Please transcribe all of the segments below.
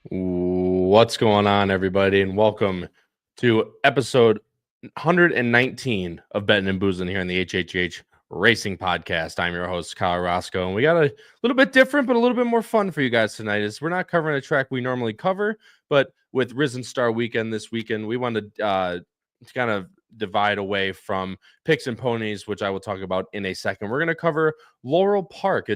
What's going on, everybody, and welcome to episode 119 of Bettin N Boozin here on the HHH Racing Podcast. I'm your host, Kyle Roscoe, and we got a little bit different, but a little bit more fun for you guys tonight. Is we're not covering a track we normally cover, but with Risen Star Weekend this weekend, we wanted to kind of divide away from picks and ponies, which I will talk about in a second. We're going to cover Laurel Park,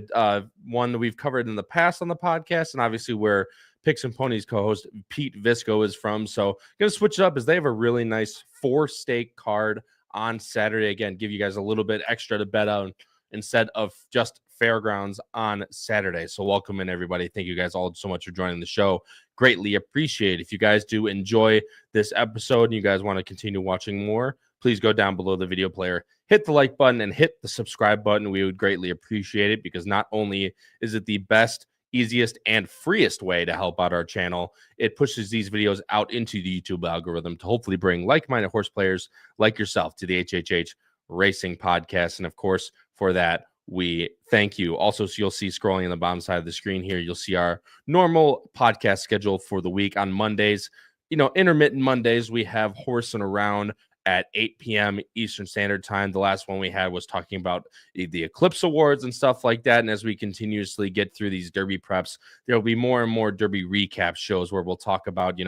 one that we've covered in the past on the podcast, and obviously where Picks and Ponies co-host Pete Visco is from. So going to switch it up as they have a really nice 4-stake card on Saturday. Again, give you guys a little bit extra to bet on instead of just fairgrounds on Saturday. So welcome in, everybody. Thank you guys all so much for joining the show. Greatly appreciate it. If you guys do enjoy this episode and you guys want to continue watching more, please go down below the video player, hit the like button, and hit the subscribe button. We would greatly appreciate it because not only is it the best, easiest, and freest way to help out our channel, it pushes these videos out into the YouTube algorithm to hopefully bring like-minded horse players like yourself to the HHH Racing Podcast. And of course, for that, we thank you. Also, so you'll see scrolling on the bottom side of the screen here, you'll see our normal podcast schedule for the week. On Mondays, intermittent Mondays, we have Horsin around at 8 p.m. Eastern Standard Time. The last one we had was talking about the Eclipse Awards and stuff like that. And as we continuously get through these Derby preps, there will be more and more Derby recap shows where we'll talk about,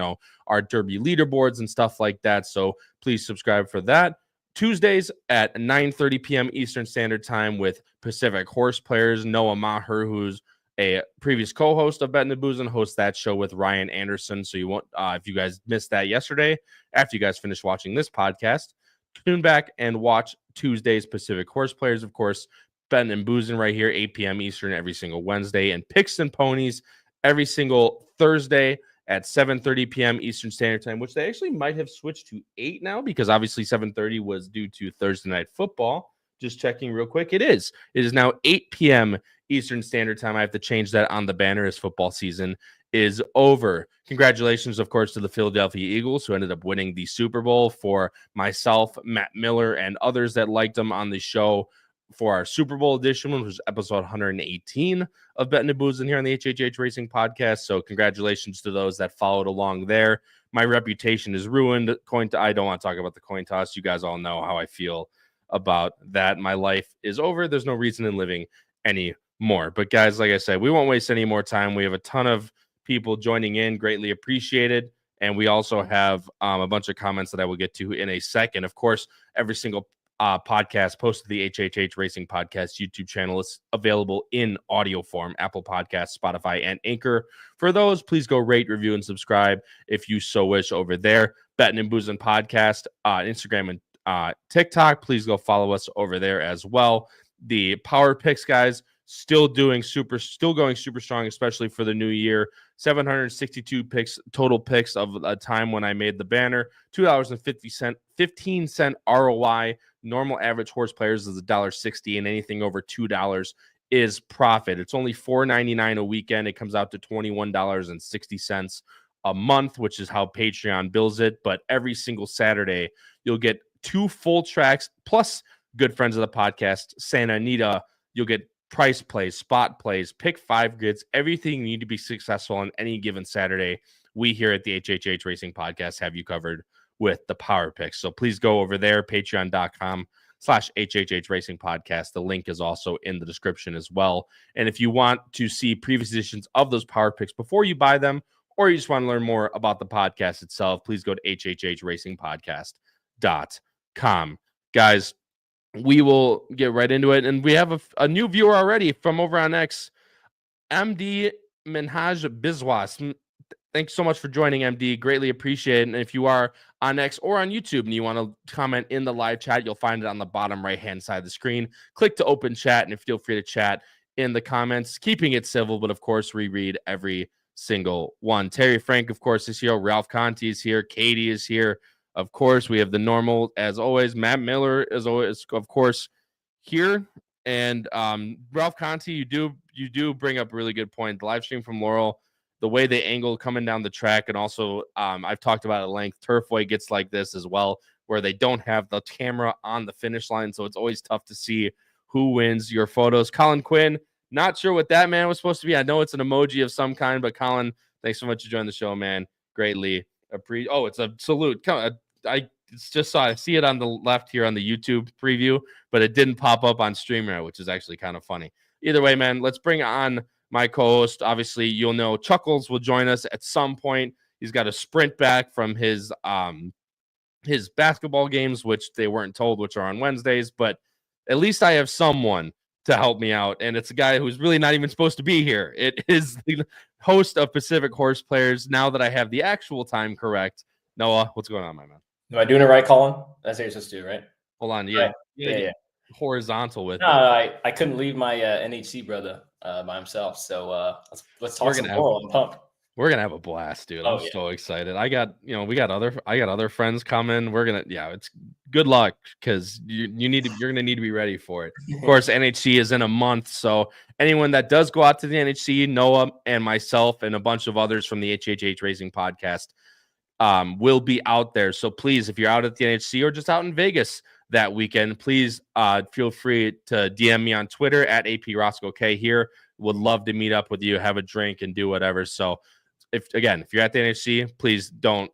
our Derby leaderboards and stuff like that. So please subscribe for that. Tuesdays at 9:30 p.m. Eastern Standard Time with Pacific Horseplayers. Noah Maher, who's a previous co-host of Bettin N Boozin, hosts that show with Ryan Anderson. So you won't, if you guys missed that yesterday, after you guys finish watching this podcast, tune back and watch Tuesday's Pacific Horseplayers. Of course, Bettin N Boozin right here, 8 p.m. Eastern every single Wednesday, and Picks and Ponies every single Thursday at 7:30 p.m. Eastern Standard Time, which they actually might have switched to 8 now because obviously 7:30 was due to Thursday Night Football. Just checking real quick. It is now 8 p.m. Eastern Standard Time. I have to change that on the banner as football season is over. Congratulations, of course, to the Philadelphia Eagles, who ended up winning the Super Bowl. For myself, Matt Miller, and others that liked them on the show for our Super Bowl edition, which was episode 118 of Bettin N Boozin here on the HHH Racing Podcast. So congratulations to those that followed along there. My reputation is ruined. I don't want to talk about the coin toss. You guys all know how I feel about that. My life is over. There's no reason in living anymore. But guys, like I said, we won't waste any more time. We have a ton of people joining in. Greatly appreciated. And we also have a bunch of comments that I will get to in a second. Of course, every single podcast posted to the HHH Racing Podcast YouTube channel is available in audio form, Apple Podcasts, Spotify, and Anchor. For those, please go rate, review, and subscribe if you so wish over there. Bettin N Boozin Podcast, Instagram and TikTok. Please go follow us over there as well. The Power Picks guys still going super strong, especially for the new year. 762 picks, total picks of a time when I made the banner. $2.50, 15-cent ROI. Normal average horse players is $1.60, and anything over $2 is profit. It's only $4.99 a weekend. It comes out to $21.60 a month, which is how Patreon bills it. But every single Saturday, you'll get 2 full tracks plus good friends of the podcast, Santa Anita. You'll get price plays, spot plays, pick 5 grids, everything you need to be successful on any given Saturday. We here at the HHH Racing Podcast have you covered with the Power Picks. So please go over there, patreon.com/HHH Racing Podcast. The link is also in the description as well. And if you want to see previous editions of those Power Picks before you buy them, or you just want to learn more about the podcast itself, please go to hhhracingpodcast.com. Guys, we will get right into it. And we have a new viewer already from over on X, MD Minhaj Biswas. Thanks so much for joining, MD. Greatly appreciate it. And if you are on X or on YouTube and you want to comment in the live chat, you'll find it on the bottom right-hand side of the screen. Click to open chat, and feel free to chat in the comments, keeping it civil, but of course, we read every single one. Terry Frank, of course, is here. Ralph Conti is here. Katie is here. Of course, we have the normal, as always. Matt Miller is always, of course, here. And Ralph Conti, you do bring up a really good point. The live stream from Laurel, the way they angle coming down the track, and also I've talked about at length, Turfway gets like this as well, where they don't have the camera on the finish line, so it's always tough to see who wins your photos. Colin Quinn, not sure what that man was supposed to be. I know it's an emoji of some kind, but Colin, Thanks so much for joining the show, man. Greatly appreciate. Oh, it's a salute. I just saw. I see it on the left here on the YouTube preview, but it didn't pop up on StreamYard, which is actually kind of funny. Either way, man, let's bring on my co-host. Obviously, you'll know Chuckles will join us at some point. He's got a sprint back from his basketball games, which they weren't told, which are on Wednesdays, but at least I have someone to help me out, and it's a guy who's really not even supposed to be here. It is the host of Pacific Horseplayers. Now that I have the actual time correct, Noah, what's going on, my man? Am I doing it right, Colin? That's what you're supposed to do, right? Hold on, yeah, horizontal with it. I couldn't leave my NHC brother by himself, so let's talk some Laurel. I'm pumped. We're gonna have a blast, dude. I'm so excited. I got other friends coming. It's good luck because you're gonna need to be ready for it. Of course, NHC is in a month, so anyone that does go out to the NHC, Noah and myself and a bunch of others from the HHH Racing Podcast will be out there. So please, if you're out at the NHC or just out in Vegas that weekend, please feel free to DM me on Twitter at APRoscoeK here. Would love to meet up with you, have a drink, and do whatever. So if you're at the NHC, please don't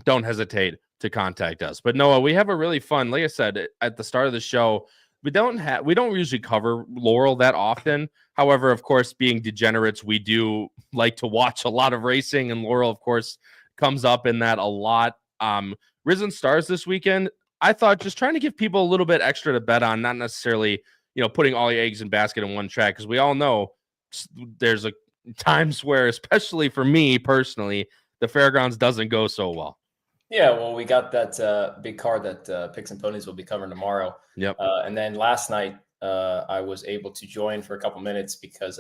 hesitate to contact us. But Noah, we have a really fun, like I said at the start of the show, we don't usually cover Laurel that often. However, of course, being degenerates, we do like to watch a lot of racing, and Laurel, of course, comes up in that a lot. Risen Stars this weekend, I thought just trying to give people a little bit extra to bet on, not necessarily, putting all your eggs in basket in one track, because we all know there's times where, especially for me personally, the fairgrounds doesn't go so well. Yeah, well, we got that big card that Picks and Ponies will be covering tomorrow. Yep. And then last night, I was able to join for a couple minutes because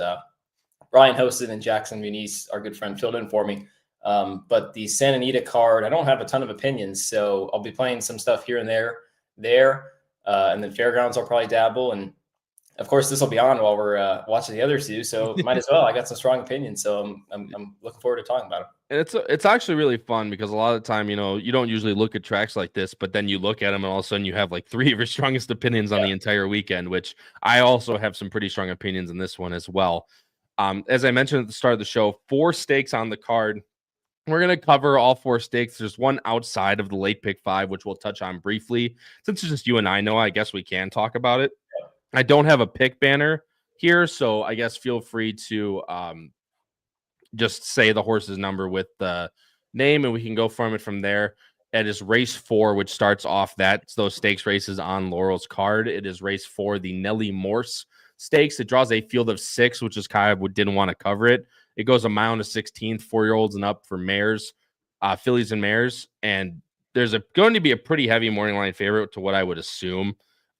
Ryan hosted and Jackson Muniz, our good friend, filled in for me. But the Santa Anita card, I don't have a ton of opinions, so I'll be playing some stuff here and there. And then fairgrounds I'll probably dabble. And of course, this will be on while we're watching the other two, so might as well. I got some strong opinions, so I'm looking forward to talking about them. And it's actually really fun because a lot of the time, you don't usually look at tracks like this, but then you look at them and all of a sudden you have like three of your strongest opinions on the entire weekend, which I also have some pretty strong opinions in this one as well. As I mentioned at the start of the show, 4 stakes on the card. We're going to cover all 4 stakes. There's one outside of the Late Pick5, which we'll touch on briefly. Since it's just you and I know, I guess we can talk about it. I don't have a pick banner here, so I guess feel free to just say the horse's number with the name, and we can go from it from there. It is race 4, which starts off those stakes races on Laurel's card. It is race 4, the Nellie Morse Stakes. It draws a field of 6, which is kind of didn't want to cover it. It goes a mile and a 16th, 4-year-olds and up for mares, fillies and mares, and there's going to be a pretty heavy morning line favorite to what I would assume.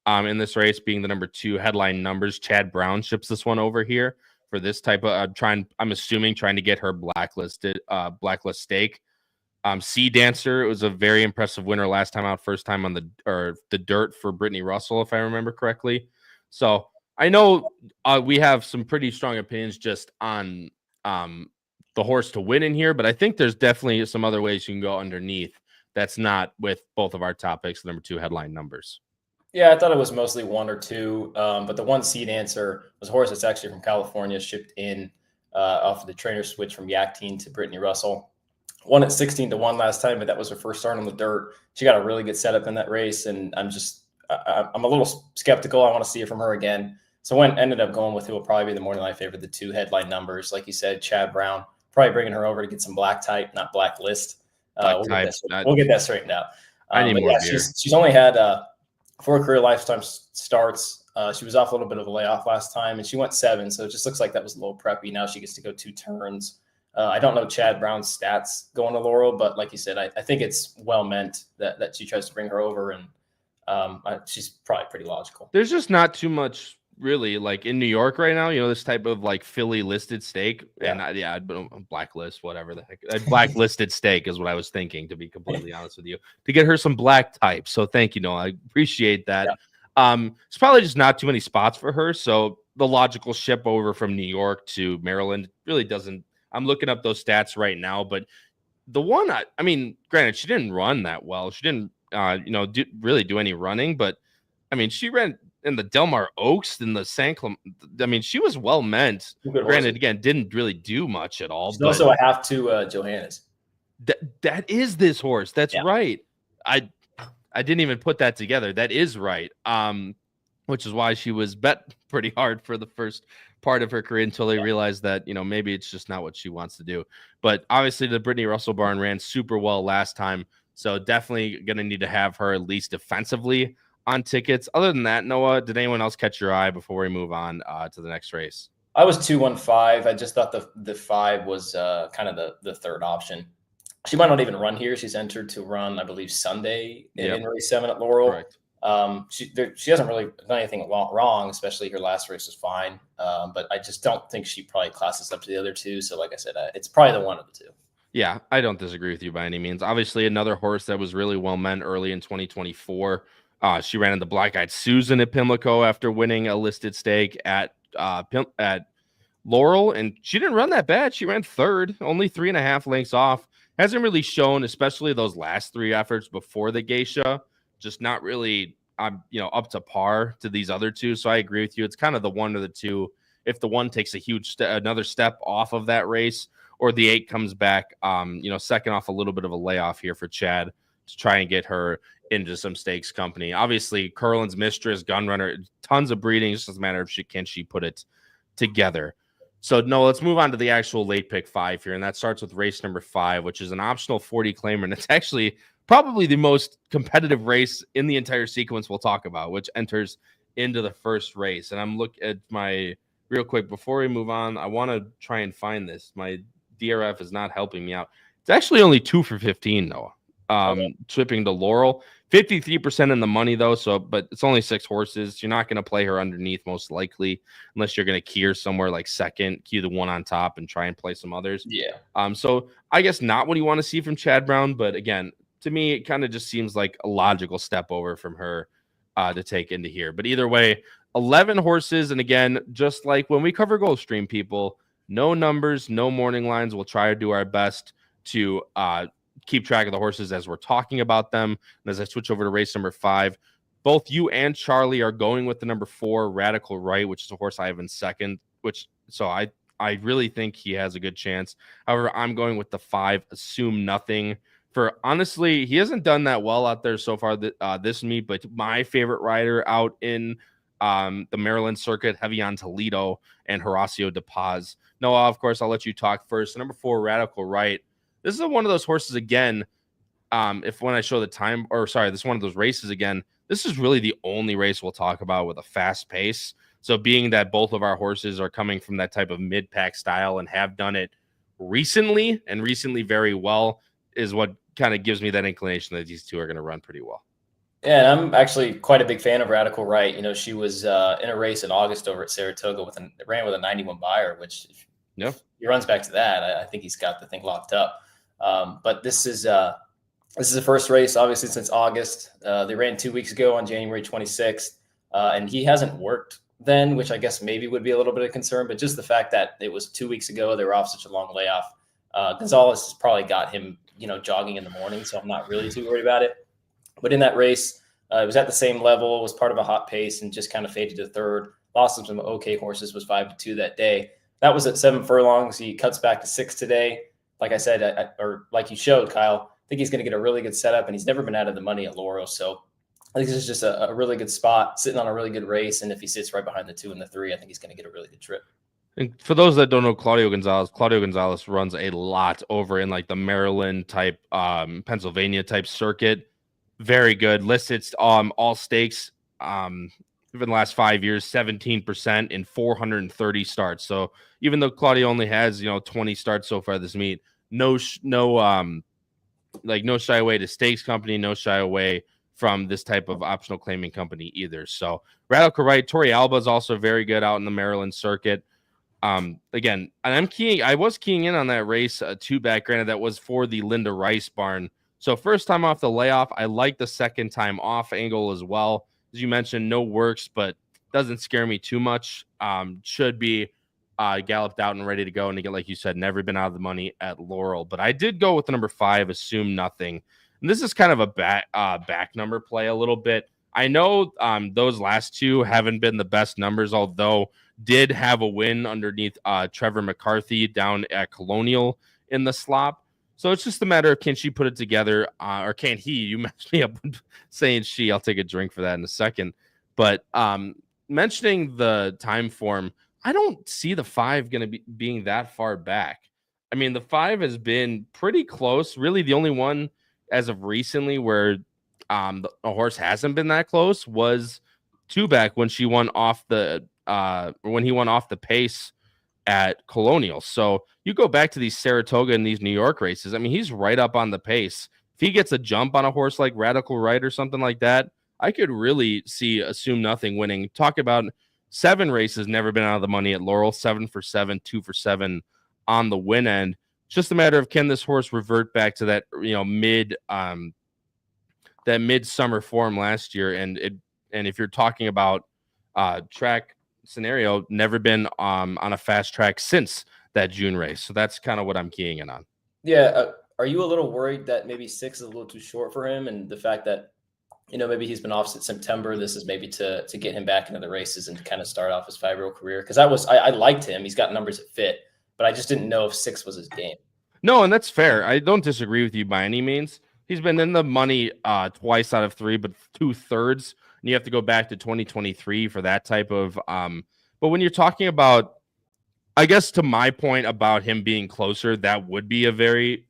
In this race, being the number 2 headline numbers. Chad Brown ships this one over here for this type of trying to get her blacklist stake. Sea Dancer, it was a very impressive winner last time out, first time on the dirt for Brittany Russell, if I remember correctly. So I know we have some pretty strong opinions just on the horse to win in here, but I think there's definitely some other ways you can go underneath that's not with both of our topics, the number 2 headline numbers. Yeah, I thought it was mostly 1 or 2, but the one Sea Dancer was a horse that's actually from California, shipped in off of the trainer switch from Yakteen to Brittany Russell. Won at 16-1 last time, but that was her first start on the dirt. She got a really good setup in that race, and I'm a little skeptical. I want to see it from her again. So ended up going with who will probably be the morning line favorite, the 2 headline numbers. Like you said, Chad Brown, probably bringing her over to get some black type, not blacklist. We'll get that straightened out. I need more beer. She's only had 4 career lifetime starts. She was off a little bit of a layoff last time, and she went 7, so it just looks like that was a little preppy. Now she gets to go 2 turns. I don't know Chad Brown's stats going to Laurel, but like you said, I think it's well meant that she tries to bring her over, and she's probably pretty logical. There's just not too much really like in New York right now, this type of like Philly listed stake. And I'd blacklist, whatever the heck. A blacklisted stake is what I was thinking, to be completely honest with you, to get her some black type. So thank you, Noah. I appreciate that. Yeah. It's probably just not too many spots for her. So the logical ship over from New York to Maryland really doesn't. I'm looking up those stats right now, but the one, I mean, granted, she didn't run that well. She didn't, really do any running, but I mean, she ran the Del Mar Oaks and the San Clemente. I mean, she was well meant. Granted, again, didn't really do much at all. She's also a half to Johannes. That is this horse. That's Yeah. right. I didn't even put that together. That is right. Which is why she was bet pretty hard for the first part of her career until they realized that, maybe it's just not what she wants to do. But obviously the Brittany Russell barn ran super well last time. So definitely going to need to have her at least defensively on tickets. Other than that, Noah, did anyone else catch your eye before we move on to the next race? I was 2-1-5. I just thought the 5 was kind of the third option. She might not even run here. She's entered to run, I believe, Sunday in race 7 at Laurel. Correct. She hasn't really done anything wrong, especially her last race was fine. But I just don't think she probably classes up to the other two. So like I said, it's probably the one of the two. Yeah, I don't disagree with you by any means. Obviously, another horse that was really well meant early in 2024. She ran in the Black Eyed Susan at Pimlico after winning a listed stake at Laurel, and she didn't run that bad. She ran third, only 3.5 lengths off. Hasn't really shown, especially those last 3 efforts before the Geisha, just not really, up to par to these other two. So I agree with you. It's kind of the one or the two. If the one takes a huge another step off of that race, or the 8 comes back, second off a little bit of a layoff here for Chad to try and get her into some stakes company. Obviously, Curlin's mistress, gun runner, tons of breeding. It just doesn't matter if she put it together. So, no, let's move on to the actual late pick 5 here, and that starts with race number 5, which is an optional 40 claimer, and it's actually probably the most competitive race in the entire sequence we'll talk about, which enters into the first race. And I'm looking at my real quick before we move on. I want to try and find this. My DRF is not helping me out. It's actually only 2 for 15, Noah. Tripping to Laurel, 53% in the money though. So, but it's only 6 horses. You're not going to play her underneath most likely, unless you're going to key her somewhere like second, key the one on top, and try and play some others. Yeah. So I guess not what you want to see from Chad Brown, but again, to me, it kind of just seems like a logical step over from her to take into here. But either way, 11 horses, and again, just like when we cover Gulfstream, people, no numbers, no morning lines. We'll try to do our best to keep track of the horses as we're talking about them. And as I switch over to race number 5, both you and Charlie are going with the number 4, Radical Right, which is a horse I have in second, so I really think he has a good chance. However, I'm going with the 5, Assume Nothing. For honestly, he hasn't done that well out there so far this meet, but my favorite rider out in the Maryland circuit, heavy on Toledo and Horacio De Paz. Noah, of course, I'll let you talk first. Number 4, Radical Right. This is one of those horses again. When I show the time, this is one of those races again. This is really the only race we'll talk about with a fast pace. So being that both of our horses are coming from that type of mid-pack style and have done it recently very well, is what kind of gives me that inclination that these two are going to run pretty well. Yeah, and I'm actually quite a big fan of Radical Right. She was in a race in August over at Saratoga ran with a 91 buyer, which if he runs back to that, I think he's got the thing locked up. But this is the first race, obviously, since August. They ran 2 weeks ago on January 26th, and he hasn't worked then, which I guess maybe would be a little bit of concern. But just the fact that it was 2 weeks ago, they were off such a long layoff. Gonzalez has probably got him, jogging in the morning, so I'm not really too worried about it. But in that race, it was at the same level, was part of a hot pace, and just kind of faded to third. Lost some okay horses, was 5-2 that day. That was at 7 furlongs. He cuts back to 6 today. Like I said, or like you showed, Kyle, I think he's going to get a really good setup, and he's never been out of the money at Laurel. So I think this is just a really good spot, sitting on a really good race. And if he sits right behind the 2 and the 3, I think he's going to get a really good trip. And for those that don't know Claudio Gonzalez runs a lot over in like the Maryland type, Pennsylvania type circuit. Very good. Lists all stakes. Even the last 5 years, 17% in 430 starts. So even though Claudio only has 20 starts so far this meet, no shy away to stakes company, no shy away from this type of optional claiming company either. So Radical Right, Tori Alba is also very good out in the Maryland circuit. Again, and I was keying in on that race 2 back. Granted, that was for the Linda Rice barn. So first time off the layoff, I like the second time off angle as well. As you mentioned, no works, but doesn't scare me too much. Should be galloped out and ready to go. And again, like you said, never been out of the money at Laurel. But I did go with the number 5, Assume Nothing. And this is kind of a back number play a little bit. I know those last two haven't been the best numbers, although did have a win underneath Trevor McCarthy down at Colonial in the slop. So it's just a matter of can she put it together or can he? You messed me up saying she. I'll take a drink for that in a second. But mentioning the time form, I don't see the 5 going to be being that far back. I mean, the 5 has been pretty close. Really, the only one as of recently where a horse hasn't been that close was 2 back when she won off the when he won off the pace at Colonial. So you go back to these Saratoga and these New York races. I mean, he's right up on the pace. If he gets a jump on a horse like Radical Right or something like that, I could really see Assume Nothing winning. Talk about 7 races, never been out of the money at Laurel, 7 for 7, 2 for 7 on the win end. It's just a matter of can this horse revert back to that, that midsummer form last year. And if you're talking about track scenario, never been on a fast track since that June race. So that's kind of what I'm keying in on. Yeah. Are you a little worried that maybe 6 is a little too short for him, and the fact that, maybe he's been off since September, this is maybe to get him back into the races and to kind of start off his 5-year-old career? Because I liked him. He's got numbers that fit, but I just didn't know if 6 was his game. No, and that's fair. I don't disagree with you by any means. He's been in the money twice out of 3, but 2/3. And you have to go back to 2023 for that type of. But when you're talking about, I guess to my point about him being closer, that would be a very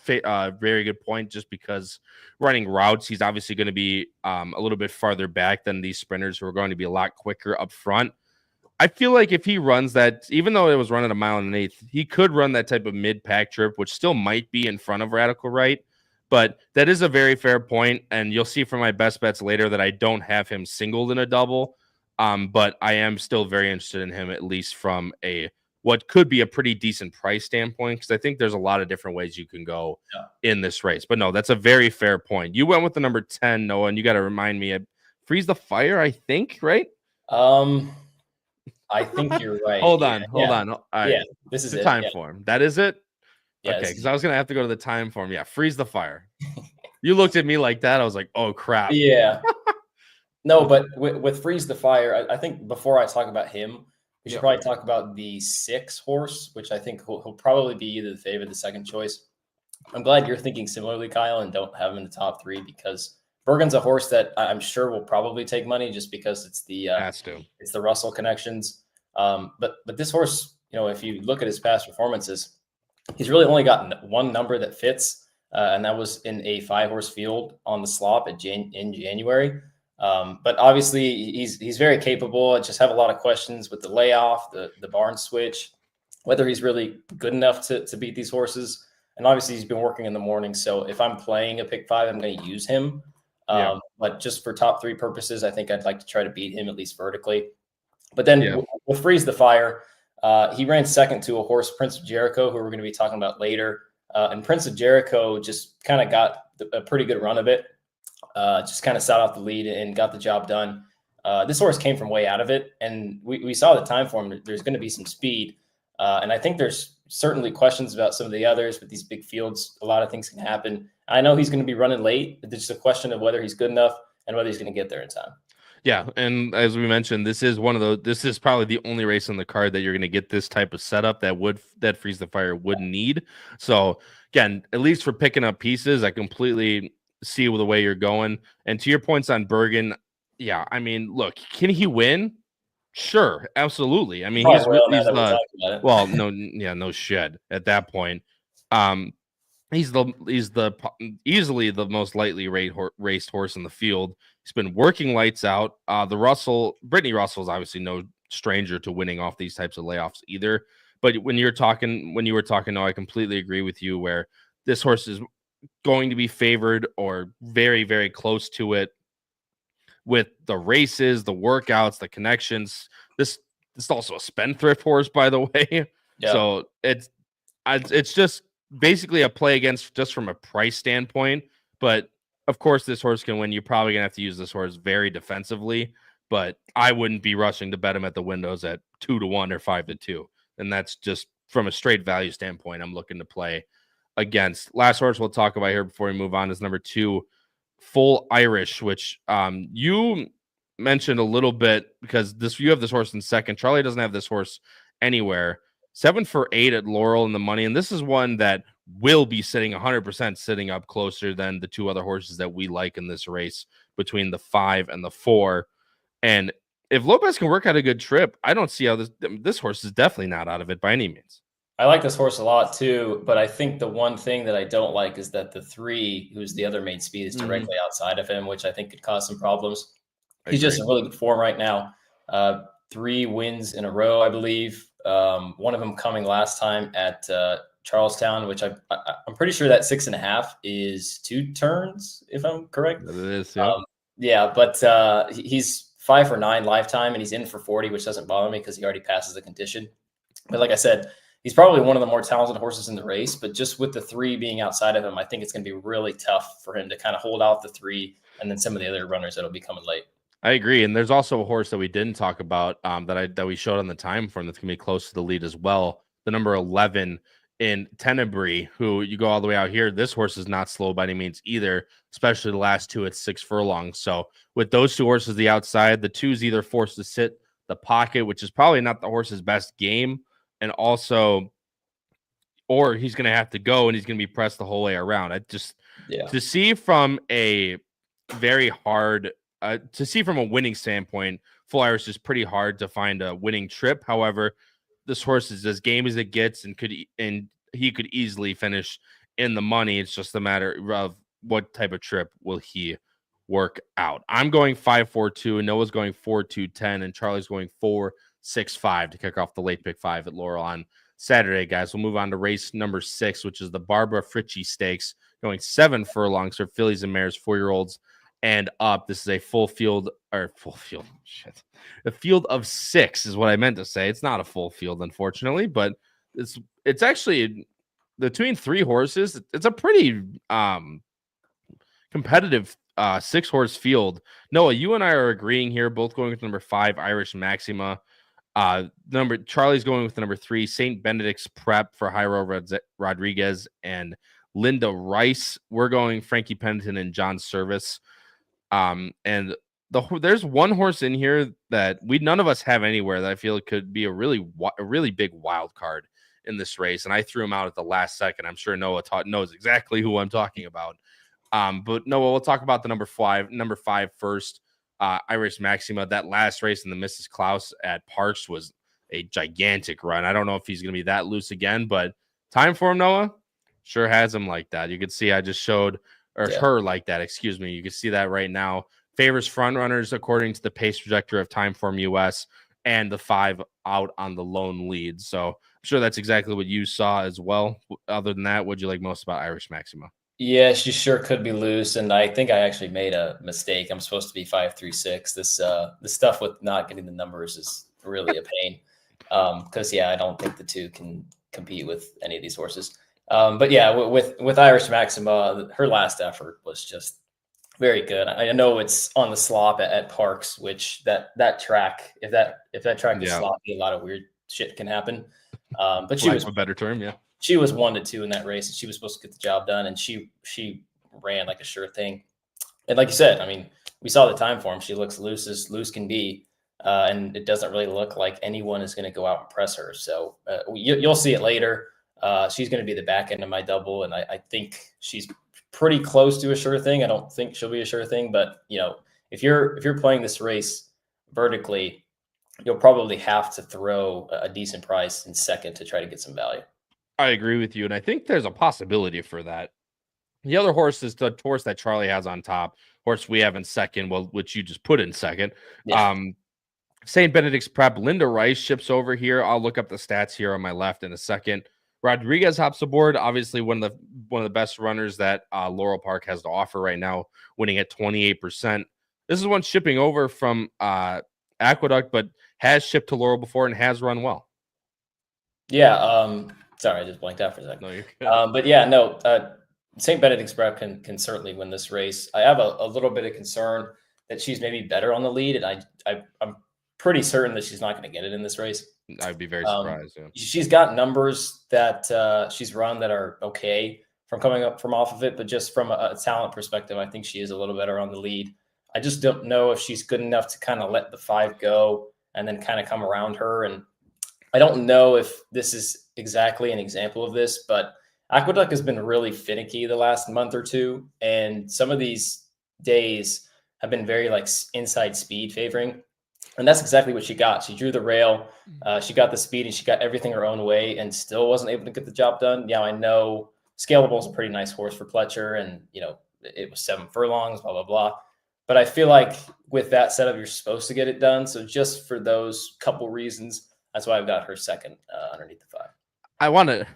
very good point. Just because running routes, he's obviously going to be a little bit farther back than these sprinters who are going to be a lot quicker up front. I feel like if he runs that, even though it was running a 1.1 miles, he could run that type of mid-pack trip, which still might be in front of Radical Right. But that is a very fair point, and you'll see from my best bets later that I don't have him singled in a double, but I am still very interested in him, at least from what could be a pretty decent price standpoint, because I think there's a lot of different ways you can go in this race. But no, that's a very fair point. You went with the number 10, Noah, and you got to remind me of Freeze the Fire, I think, right? I think you're right. Hold on. All right. Yeah, this is the it. time form. That is it? Yeah, okay, because I was going to have to go to the time form. Yeah, Freeze the Fire. You looked at me like that. I was like, oh, crap. Yeah. No, but with Freeze the Fire, I think before I talk about him, we should probably talk about the 6 horse, which I think he'll probably be either the favorite, the second choice. I'm glad you're thinking similarly, Kyle, and don't have him in the top 3, because Bergen's a horse that I'm sure will probably take money just because it's the it's the Russell connections. But this horse, if you look at his past performances, he's really only got one number that fits, and that was in a 5-horse field on the slop in January. But obviously he's very capable. I just have a lot of questions with the layoff, the barn switch, whether he's really good enough to beat these horses. And obviously he's been working in the morning. So if I'm playing a pick 5, I'm going to use him. But just for top 3 purposes, I think I'd like to try to beat him at least vertically. But then with Freeze the Fire, he ran second to a horse, Prince of Jericho, who we're going to be talking about later. And Prince of Jericho just kind of got a pretty good run of it. Just kind of sat off the lead and got the job done. This horse came from way out of it, and we saw the time for him. There's going to be some speed, and I think there's certainly questions about some of the others with these big fields. A lot of things can happen. I know he's going to be running late. It's just a question of whether he's good enough and whether he's going to get there in time. Yeah, and as we mentioned, this is this is probably the only race on the card that you're going to get this type of setup that Freeze the Fire would need. So again, at least for picking up pieces, I completely see the way you're going. And to your points on Bergen, yeah, I mean, look, can he win? Sure, absolutely. I mean, no shit at that point. He's easily the most lightly raced horse in the field. He's been working lights out. Brittany Russell is obviously no stranger to winning off these types of layoffs either. But when you were talking, no, I completely agree with you where this horse is going to be favored or very, very close to it with the races, the workouts, the connections. This is also a spendthrift horse, by the way. Yeah. So it's just basically a play against just from a price standpoint. But of course, this horse can win. You're probably gonna have to use this horse very defensively, but I wouldn't be rushing to bet him at the windows at 2-1 or 5-2. And that's just from a straight value standpoint. I'm looking to play against. Last horse we'll talk about here before we move on is number 2, Full Irish, which you mentioned a little bit because you have this horse in second. Charlie doesn't have this horse anywhere. 7 for 8 at Laurel in the money, and this is one that will be sitting 100% sitting up closer than the two other horses that we like in this race between the 5 and the 4. And if Lopez can work out a good trip, I don't see how this horse is definitely not out of it by any means. I like this horse a lot too, but I think the one thing that I don't like is that the 3, who's the other main speed, is directly outside of him, which I think could cause some problems. He's just in really good form right now. 3 wins in a row, I believe. One of them coming last time at Charlestown, which I'm pretty sure that 6.5 is 2 turns, if I'm correct. It is, yeah. But he's 5 for 9 lifetime, and he's in for 40, which doesn't bother me because he already passes the condition. But like I said, he's probably one of the more talented horses in the race, but just with the 3 being outside of him, I think it's going to be really tough for him to kind of hold out the 3 and then some of the other runners that'll be coming late. I agree. And there's also a horse that we didn't talk about that we showed on the time form that's going to be close to the lead as well. The number 11 in Tenebrae, who you go all the way out here. This horse is not slow by any means either, especially the last 2 at 6 furlongs. So with those 2 horses, the outside, the 2's either forced to sit the pocket, which is probably not the horse's best game. And also, or he's going to have to go and he's going to be pressed the whole way around. To see from a very hard, to see from a winning standpoint, Full Irish is pretty hard to find a winning trip. However, this horse is as game as it gets and he could easily finish in the money. It's just a matter of what type of trip will he work out. I'm going 5-4-2, and Noah's going 4-2-10, and Charlie's going 4-6-5 to kick off the late pick 5 at Laurel on Saturday, guys. We'll move on to race number 6, which is the Barbara Fritchie Stakes, going 7 furlongs for fillies and mares, 4-year-olds and up. This is a full field. A field of 6 is what I meant to say. It's not a full field, unfortunately, but it's actually between 3 horses. It's a pretty competitive 6-horse field. Noah, you and I are agreeing here, both going with number 5, Irish Maxima. Charlie's going with the number 3, St. Benedict's Prep for Jairo Rodriguez and Linda Rice. We're going Frankie Pennington and John Service. And there's one horse in here that none of us have anywhere that I feel could be a really big wild card in this race. And I threw him out at the last second. I'm sure Noah knows exactly who I'm talking about. But Noah, we'll talk about the number 5 first. Irish Maxima. That last race in the Mrs. Klaus at Parks was a gigantic run. I don't know if he's going to be that loose again, but time for him, Noah, sure has him like that. You can see I just showed her like that. Excuse me. You can see that right now. Favors front runners according to the pace projector of Timeform US, and the 5 out on the lone lead. So I'm sure that's exactly what you saw as well. Other than that, what'd you like most about Irish Maxima? Yeah, she sure could be loose, and I think I actually made a mistake. I'm supposed to be 5-3-6. This stuff with not getting the numbers is really a pain. Because I don't think the 2 can compete with any of these horses. But yeah, with Irish Maxima, her last effort was just very good. I know it's on the slop at Parks, which that track, if that track is sloppy, a lot of weird shit can happen. But she was a better term, yeah. She was 1-2 in that race, and she was supposed to get the job done, and she ran like a sure thing. And like you said, I mean, we saw the time form. She looks loose as loose can be, and it doesn't really look like anyone is going to go out and press her. So you'll see it later. She's going to be the back end of my double, and I think she's pretty close to a sure thing. I don't think she'll be a sure thing, but if you're playing this race vertically, you'll probably have to throw a decent price in second to try to get some value. I agree with you, and I think there's a possibility for that. The other horse is the horse that Charlie has on top, horse we have in second, which you just put in second. Yeah. St. Benedict's Prep, Linda Rice ships over here. I'll look up the stats here on my left in a second. Rodriguez hops aboard, obviously one of the best runners that Laurel Park has to offer right now, winning at 28%. This is one shipping over from Aqueduct, but has shipped to Laurel before and has run well. Yeah, sorry, I just blanked out for a second. No, you're good. But yeah, no, St. Benedict's Prep can certainly win this race. I have a little bit of concern that she's maybe better on the lead, and I'm pretty certain that she's not going to get it in this race. I'd be very surprised. Yeah. She's got numbers that she's run that are okay from coming up from off of it, but just from a talent perspective, I think she is a little better on the lead. I just don't know if she's good enough to kind of let the 5 go and then kind of come around her. And I don't know if this is exactly an example of this, but Aqueduct has been really finicky the last month or two. And some of these days have been very like inside speed favoring. And that's exactly what she got. She drew the rail. She got the speed and she got everything her own way and still wasn't able to get the job done. Yeah, I know Scalable is a pretty nice horse for Pletcher. And, it was 7 furlongs, blah, blah, blah. But I feel like with that setup, you're supposed to get it done. So just for those couple reasons, that's why I've got her second underneath the 5. I want to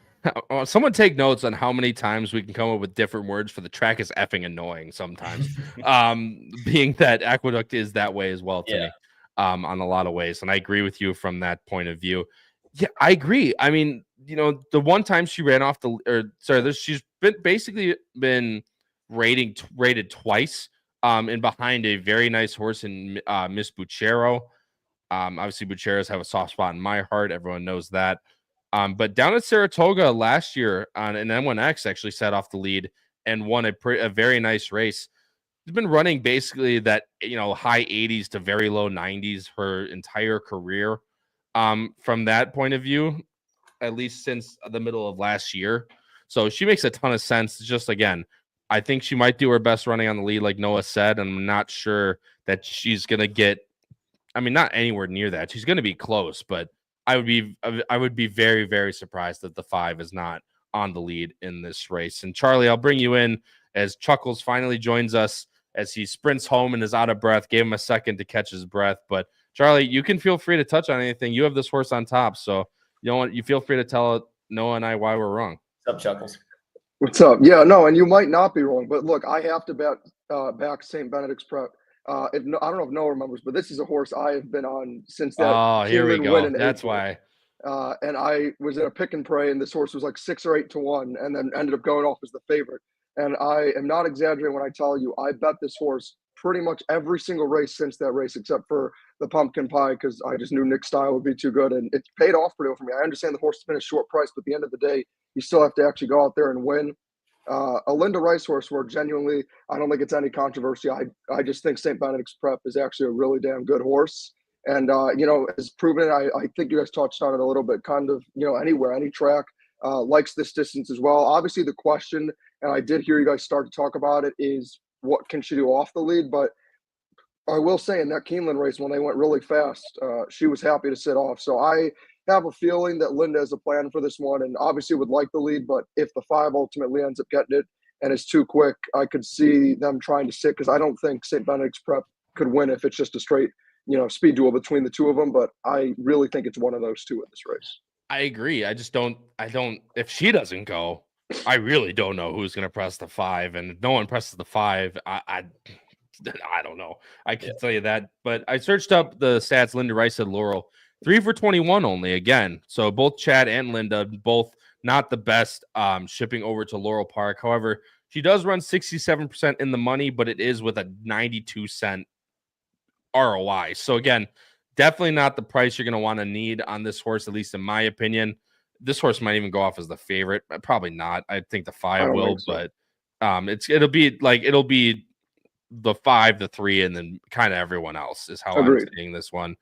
someone take notes on how many times we can come up with different words for the track is effing annoying sometimes. Being that Aqueduct is that way as well to me on a lot of ways. And I agree with you from that point of view. Yeah, I agree. I mean, the one time she ran off she's basically been rated twice and behind a very nice horse in Miss Buchero. Obviously, Bucheros have a soft spot in my heart. Everyone knows that. But down at Saratoga last year on an M1X actually set off the lead and won a very nice race. She's been running basically that, high 80s to very low 90s her entire career. From that point of view, at least since the middle of last year. So she makes a ton of sense. Just again, I think she might do her best running on the lead, like Noah said. I'm not sure that she's going to get, not anywhere near that. She's going to be close, but I would be very, very surprised that the 5 is not on the lead in this race. And Charlie, I'll bring you in as Chuckles finally joins us as he sprints home and is out of breath. Gave him a second to catch his breath. But Charlie, you can feel free to touch on anything. You have this horse on top. So you feel free to tell Noah and I why we're wrong. What's up, Chuckles? What's up? Yeah, no, and you might not be wrong, but look, I have to back St. Benedict's Prep. I don't know if Noah remembers, but this is a horse I have been on since that. Oh, here we go. That's April. Why. And I was in a pick and pray, and this horse was like 6 or 8 to 1, and then ended up going off as the favorite. And I am not exaggerating when I tell you, I bet this horse pretty much every single race since that race, except for the pumpkin pie, because I just knew Nick's style would be too good, and it paid off pretty well for me. I understand the horse has been a short price, but at the end of the day, you still have to actually go out there and win. A Linda Rice horse where genuinely, I don't think it's any controversy. I just think St. Benedict's Prep is actually a really damn good horse. And, has proven it. I think you guys touched on it a little bit, kind of, anywhere, any track, likes this distance as well. Obviously, the question, and I did hear you guys start to talk about it, is what can she do off the lead? But I will say in that Keeneland race, when they went really fast, she was happy to sit off. So I have a feeling that Linda has a plan for this one and obviously would like the lead. But if the 5 ultimately ends up getting it and is too quick, I could see them trying to sit, because I don't think St. Benedict's Prep could win if it's just a straight, speed duel between the two of them. But I really think it's one of those two in this race. I agree. I don't, if she doesn't go, I really don't know who's going to press the 5. And if no one presses the 5, I don't know. I can tell you that. But I searched up the stats. Linda Rice at Laurel, 3 for 21 only again. So both Chad and Linda, both not the best shipping over to Laurel Park. However, she does run 67% in the money, but it is with a 92-cent ROI. So again, definitely not the price you're going to want to need on this horse, at least in my opinion. This horse might even go off as the favorite. Probably not. I think the 5 will, so. But it'll be the 5, the 3, and then kind of everyone else is how Agreed. I'm seeing this one.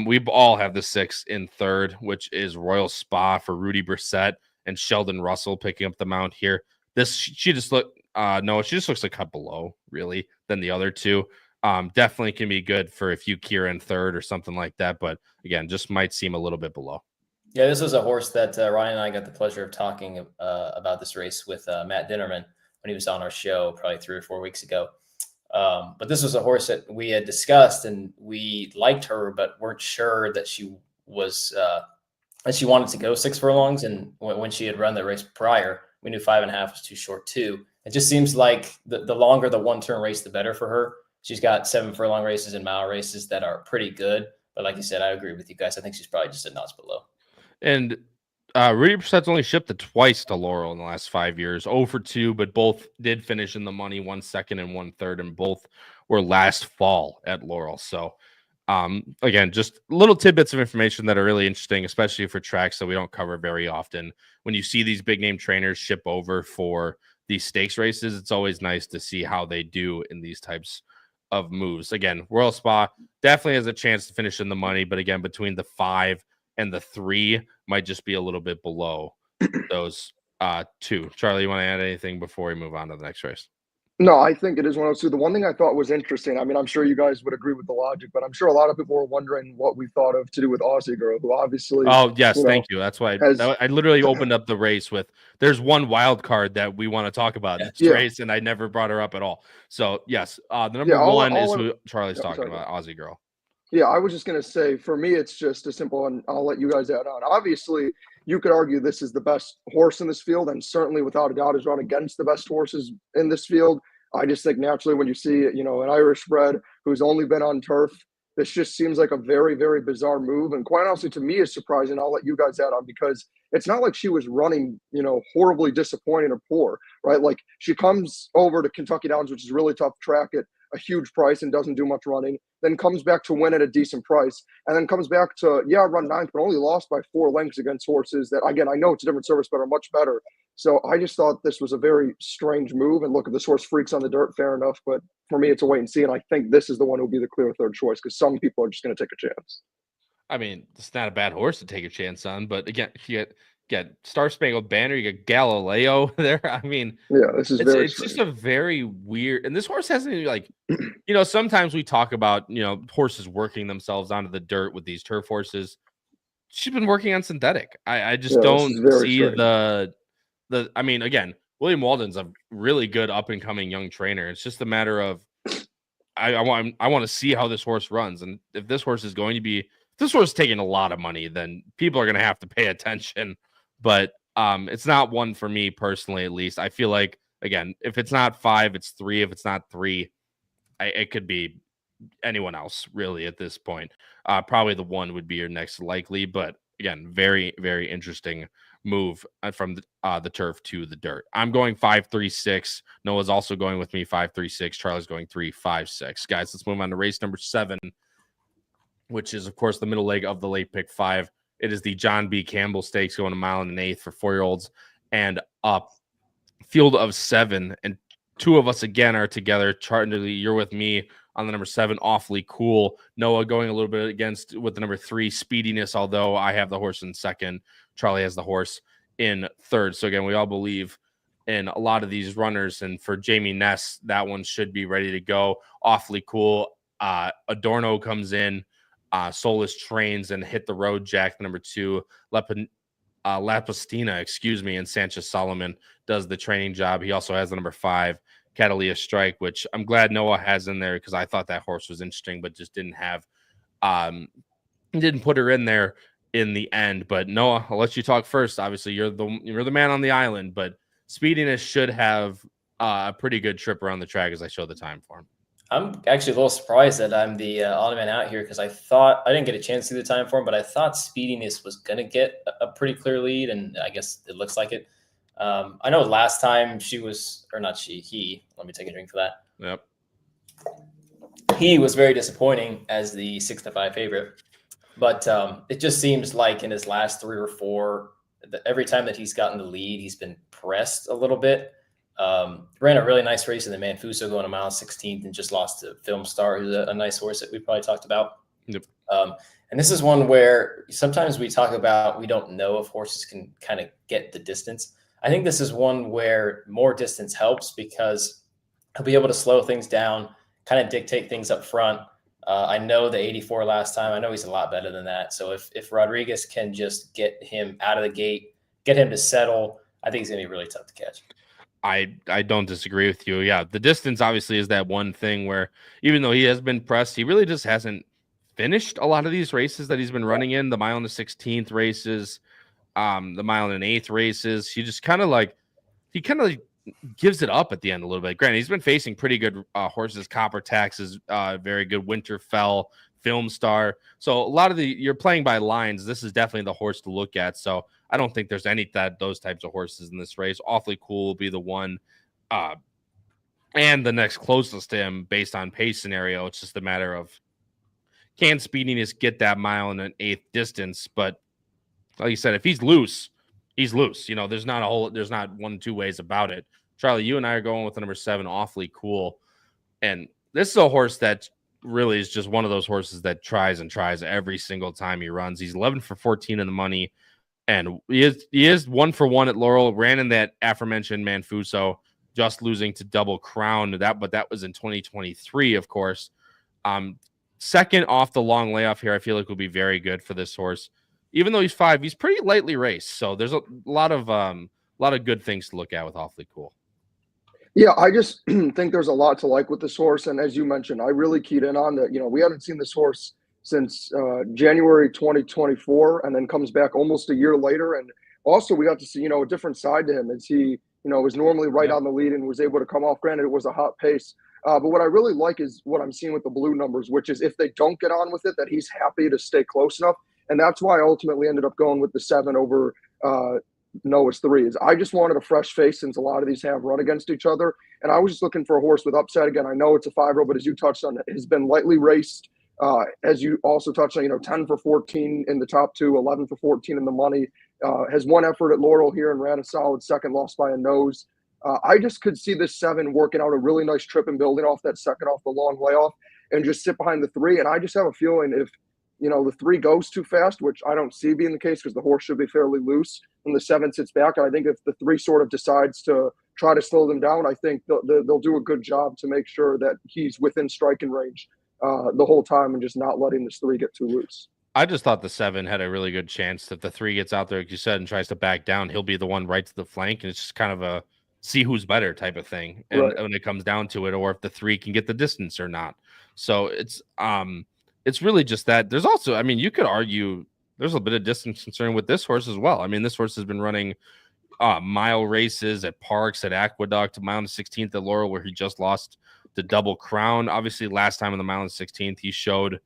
We all have the 6 in third, which is Royal Spa for Rudy Brissett and Sheldon Russell picking up the mount here. She just looks a cut below really than the other two. Definitely can be good for a few Kira in third or something like that, but again, just might seem a little bit below. Yeah, this was a horse that Ryan and I got the pleasure of talking about this race with Matt Dinnerman when he was on our show probably 3 or 4 weeks ago. But this was a horse that we had discussed, and we liked her, but weren't sure that she was that she wanted to go 6 furlongs. And when she had run the race prior, we knew 5.5 was too short too. It just seems like the longer the 1-turn race, the better for her. She's got 7 furlong races and mile races that are pretty good. But like you said, I agree with you guys. I think she's probably just a notch below. And Rudy Brissett's only shipped it twice to Laurel in the last 5 years. 0 for 2, but both did finish in the money, 1 second and 1 third, and both were last fall at Laurel. So Again, just little tidbits of information that are really interesting, especially for tracks that we don't cover very often. When you see these big name trainers ship over for these stakes races, it's always nice to see how they do in these types of moves. Again, Royal Spa definitely has a chance to finish in the money, but again, between the 5 and the 3 might just be a little bit below those two. Charlie, you want to add anything before we move on to the next race? No, I think it is 102. The one thing I thought was interesting, I mean, I'm sure you guys would agree with the logic, but I'm sure a lot of people were wondering what we thought of to do with Aussie Girl, who obviously. Oh, yes, thank you. That's why I literally opened up the race with there's one wild card that we want to talk about in this race, and I never brought her up at all. So, yes, the number one is who Charlie's talking about, Aussie Girl. Yeah, I was just going to say, for me, it's just a simple, and I'll let you guys add on. Obviously, you could argue this is the best horse in this field, and certainly without a doubt is run against the best horses in this field. I just think naturally when you see, an Irish bred who's only been on turf, this just seems like a very, very bizarre move. And quite honestly, to me, is surprising. I'll let you guys add on because it's not like she was running, horribly disappointing or poor, right? Like she comes over to Kentucky Downs, which is a really tough track at a huge price and doesn't do much running, then comes back to win at a decent price, and then comes back to, run 9th, but only lost by 4 lengths against horses that, again, I know it's a different service, but are much better. So I just thought this was a very strange move. And look, if this horse freaks on the dirt, fair enough. But for me, it's a wait and see. And I think this is the one who will be the clear third choice because some people are just going to take a chance. I mean, it's not a bad horse to take a chance on. But again, you get Star Spangled Banner, you get Galileo there. I mean, this is it's just a very weird. And this horse hasn't even sometimes we talk about, horses working themselves onto the dirt with these turf horses. She's been working on synthetic. I just don't see strange. I mean, again, William Walden's a really good up and coming young trainer. It's just a matter of I want to see how this horse runs, and if this horse is taking a lot of money, then people are going to have to pay attention. But it's not one for me personally, at least. I feel like again, if it's not 5, it's 3. If it's not 3, it could be anyone else really at this point. Probably the 1 would be your next likely, but again, very, very interesting move from the turf to the dirt. I'm going 5-3-6. Noah's also going with me 5-3-6. Charlie's going 3-5-6. Guys, let's move on to race number 7, which is of course the middle leg of the Late Pick5. It is the John B. Campbell Stakes going a mile and an eighth for 4-year-olds and up. Field of 7, and 2 of us again are together. Charlie, you're with me on the number 7, Awfully Cool. Noah going a little bit against with the number 3, Speediness, although I have the horse in 2nd. Charlie has the horse in 3rd. So again, we all believe in a lot of these runners. And for Jamie Ness, that one should be ready to go. Awfully Cool. Adorno comes in. Solus trains and Hit the Road Jack, the number 2. Lapastina, and Sanchez Solomon does the training job. He also has the number 5. Catalia Strike, which I'm glad Noah has in there because I thought that horse was interesting, but just didn't put her in there in the end. But Noah, I'll let you talk first. Obviously, you're the man on the island, but Speediness should have a pretty good trip around the track as I show the time for him. I'm actually a little surprised that I'm the odd man out here because I thought I didn't get a chance to see the time for him, but I thought Speediness was going to get a pretty clear lead, and I guess it looks like it. I know last time he, let me take a drink for that. Yep. He was very disappointing as the 6-5 favorite, but it just seems like in his last 3 or 4, every time that he's gotten the lead, he's been pressed a little bit. Ran a really nice race in the Manfuso going a mile 16th and just lost to Film Star, who's a nice horse that we probably talked about. Yep. And this is one where sometimes we talk about we don't know if horses can kind of get the distance. I think this is one where more distance helps because he'll be able to slow things down, kind of dictate things up front. I know the 84 last time. I know he's a lot better than that. So if Rodriguez can just get him out of the gate, get him to settle, I think he's going to be really tough to catch. I don't disagree with you. Yeah, the distance obviously is that one thing where even though he has been pressed, he really just hasn't finished a lot of these races that he's been running in. The mile and the 16th races, the mile and an eighth races. He just kind of gives it up at the end a little bit. Granted, he's been facing pretty good horses. Copper Taxes, very good. Winterfell, Film Star. So a lot of you're playing by lines. This is definitely the horse to look at. So I don't think there's those types of horses in this race. Awfully Cool will be the one. And the next closest to him based on pace scenario. It's just a matter of can Speediness get that mile and an eighth distance? But like you said, if he's loose, he's loose. You know, there's not 1-2 ways about it. Charlie, you and I are going with the number 7, Awfully Cool. And this is a horse that really is just one of those horses that tries and tries every single time he runs. He's 11 for 14 in the money. And he is 1 for 1 at Laurel. Ran in that aforementioned Manfuso, just losing to Double Crown. But that was in 2023, of course. Second off the long layoff here, I feel like will be very good for this horse. Even though he's 5, he's pretty lightly raced. So there's a lot of good things to look at with Awfully Cool. Yeah, I just think there's a lot to like with this horse. And as you mentioned, I really keyed in on that. We haven't seen this horse since January 2024, and then comes back almost a year later. And also we got to see, a different side to him as he, was normally right on the lead and was able to come off. Granted, it was a hot pace. But what I really like is what I'm seeing with the blue numbers, which is if they don't get on with it, that he's happy to stay close enough. And that's why I ultimately ended up going with the 7 over Noah's 3. Is I just wanted a fresh face since a lot of these have run against each other. And I was just looking for a horse with upside. Again, I know it's a 5-year-old, but as you touched on, it has been lightly raced. As you also touched on, 10 for 14 in the top 2, 11 for 14 in the money. Has one effort at Laurel here and ran a solid second, lost by a nose. I just could see this 7 working out a really nice trip and building off that second off the long layoff and just sit behind the 3. And I just have a feeling if, the 3 goes too fast, which I don't see being the case because the horse should be fairly loose, and the 7 sits back. And I think if the 3 sort of decides to try to slow them down, I think they'll do a good job to make sure that he's within striking range the whole time and just not letting this 3 get too loose. I just thought the 7 had a really good chance that the 3 gets out there, like you said, and tries to back down. He'll be the one right to the flank, and it's just kind of a see who's better type of thing. And Right. when it comes down to it, or if the 3 can get the distance or not. So it's really just that. There's also, you could argue there's a bit of distance concern with this horse as well. This horse has been running mile races at Parks, at Aqueduct, mile and 16th at Laurel, where he just lost the Double Crown. Obviously, last time on the mile and 16th, he showed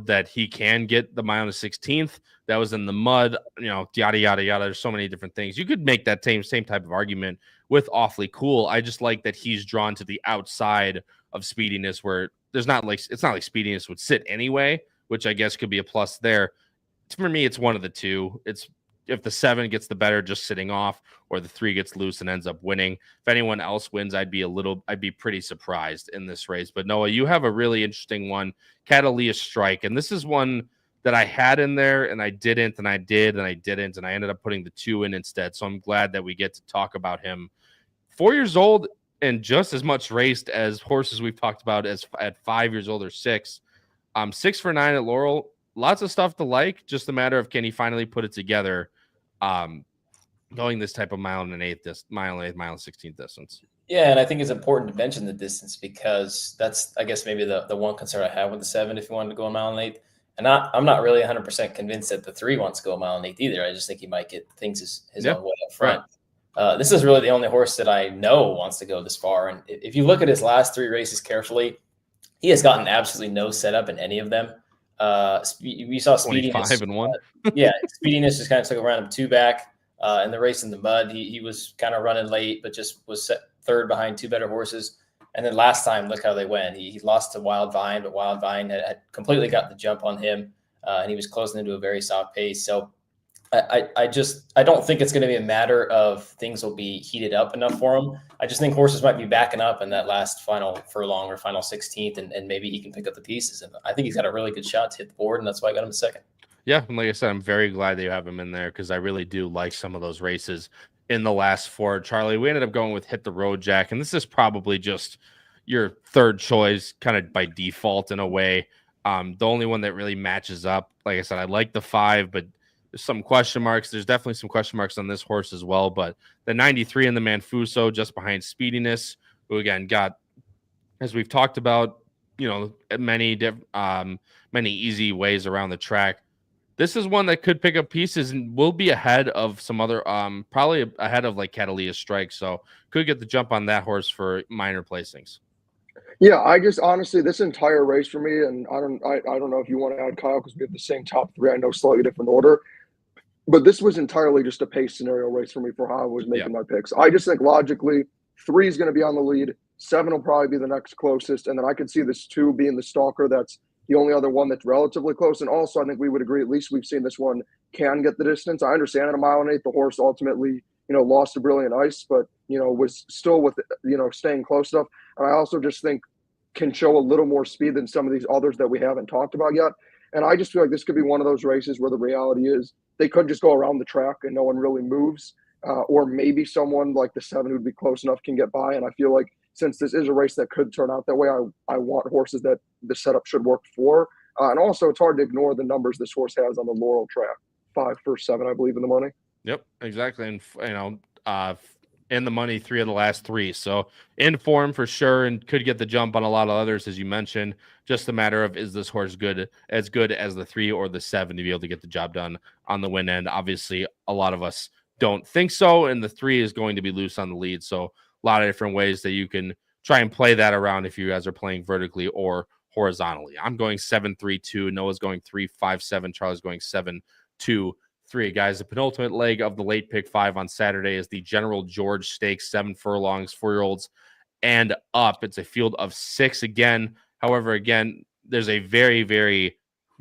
that he can get the mile and 16th. That was in the mud, yada, yada, yada. There's so many different things. You could make that same type of argument with Awfully Cool. I just like that he's drawn to the outside of Speediness, where it's not like Speediness would sit anyway, which I guess could be a plus there. For me, it's one of the two. It's if the 7 gets the better just sitting off, or the 3 gets loose and ends up winning. If anyone else wins, I'd be pretty surprised in this race. But Noah, you have a really interesting one, Catalea Strike. And this is one that I had in there and I didn't, and I did, and I didn't, and I ended up putting the 2 in instead. So I'm glad that we get to talk about him. 4 years old and just as much raced as horses we've talked about as at 5 years old or 6. 6 for 9 at Laurel. Lots of stuff to like. Just a matter of can he finally put it together, going this type of mile and 16th distance. Yeah, and I think it's important to mention the distance because that's, I guess, maybe the one concern I have with the 7 if you wanted to go a mile and 8. And I'm not really 100% convinced that the 3 wants to go a mile and 8 either. I just think he might get things his own way up front. Right. This is really the only horse that I know wants to go this far. And if you look at his last 3 races carefully, he has gotten absolutely no setup in any of them. We saw Speediness 5 and 1. Speediness just kind of took a round of 2 back. In the race in the mud, he was kind of running late, but just was set 3rd behind 2 better horses. And then last time, look how they went. He lost to Wild Vine, but Wild Vine had completely got the jump on him, and he was closing into a very soft pace. So I don't think it's going to be a matter of things will be heated up enough for him. I just think horses might be backing up in that last final furlong or final 16th, and maybe he can pick up the pieces. And I think he's got a really good shot to hit the board, and that's why I got him a 2nd. Yeah, and like I said, I'm very glad that you have him in there because I really do like some of those races in the last 4. Charlie, we ended up going with Hit the Road Jack, and this is probably just your 3rd choice kind of by default in a way. The only one that really matches up. Like I said, I like the 5, but there's some question marks. There's definitely some question marks on this horse as well, but the 93 in the Manfuso just behind Speediness, who again got, as we've talked about, many easy ways around the track. This is one that could pick up pieces and will be ahead of some other, probably ahead of like Catalea Strike. So could get the jump on that horse for minor placings. Yeah, I just honestly, this entire race for me, and I don't know if you want to add Kyle because we have the same top 3. I know slightly different order, but this was entirely just a pace scenario race for me for how I was making my picks. I just think logically 3 is going to be on the lead, 7 will probably be the next closest, and then I could see this 2 being the stalker. That's the only other one that's relatively close. And also, I think we would agree, at least we've seen this one can get the distance. I understand at 1.8 miles, the horse ultimately, lost to Brilliant Ice, but, was still with, staying close enough. And I also just think can show a little more speed than some of these others that we haven't talked about yet. And I just feel like this could be one of those races where the reality is they could just go around the track and no one really moves. Or maybe someone like the 7 who'd be close enough can get by. And I feel like since this is a race that could turn out that way, I want horses that the setup should work for. And also, it's hard to ignore the numbers this horse has on the Laurel track. 5 for 7, I believe, in the money. Yep, exactly. And, in the money 3 of the last 3. So in form for sure, and could get the jump on a lot of others, as you mentioned. Just a matter of, is this horse good as the 3 or the 7 to be able to get the job done on the win end? Obviously, a lot of us don't think so, and the 3 is going to be loose on the lead. So a lot of different ways that you can try and play that around if you guys are playing vertically or horizontally. I'm going 7-3-2. Noah's going 3-5-7. Charlie's going 7-2-3. Guys, the penultimate leg of the Late Pick 5 on Saturday is the General George Stakes, 7 furlongs, 4-year-olds and up. It's a field of 6 again. However, again, there's a very, very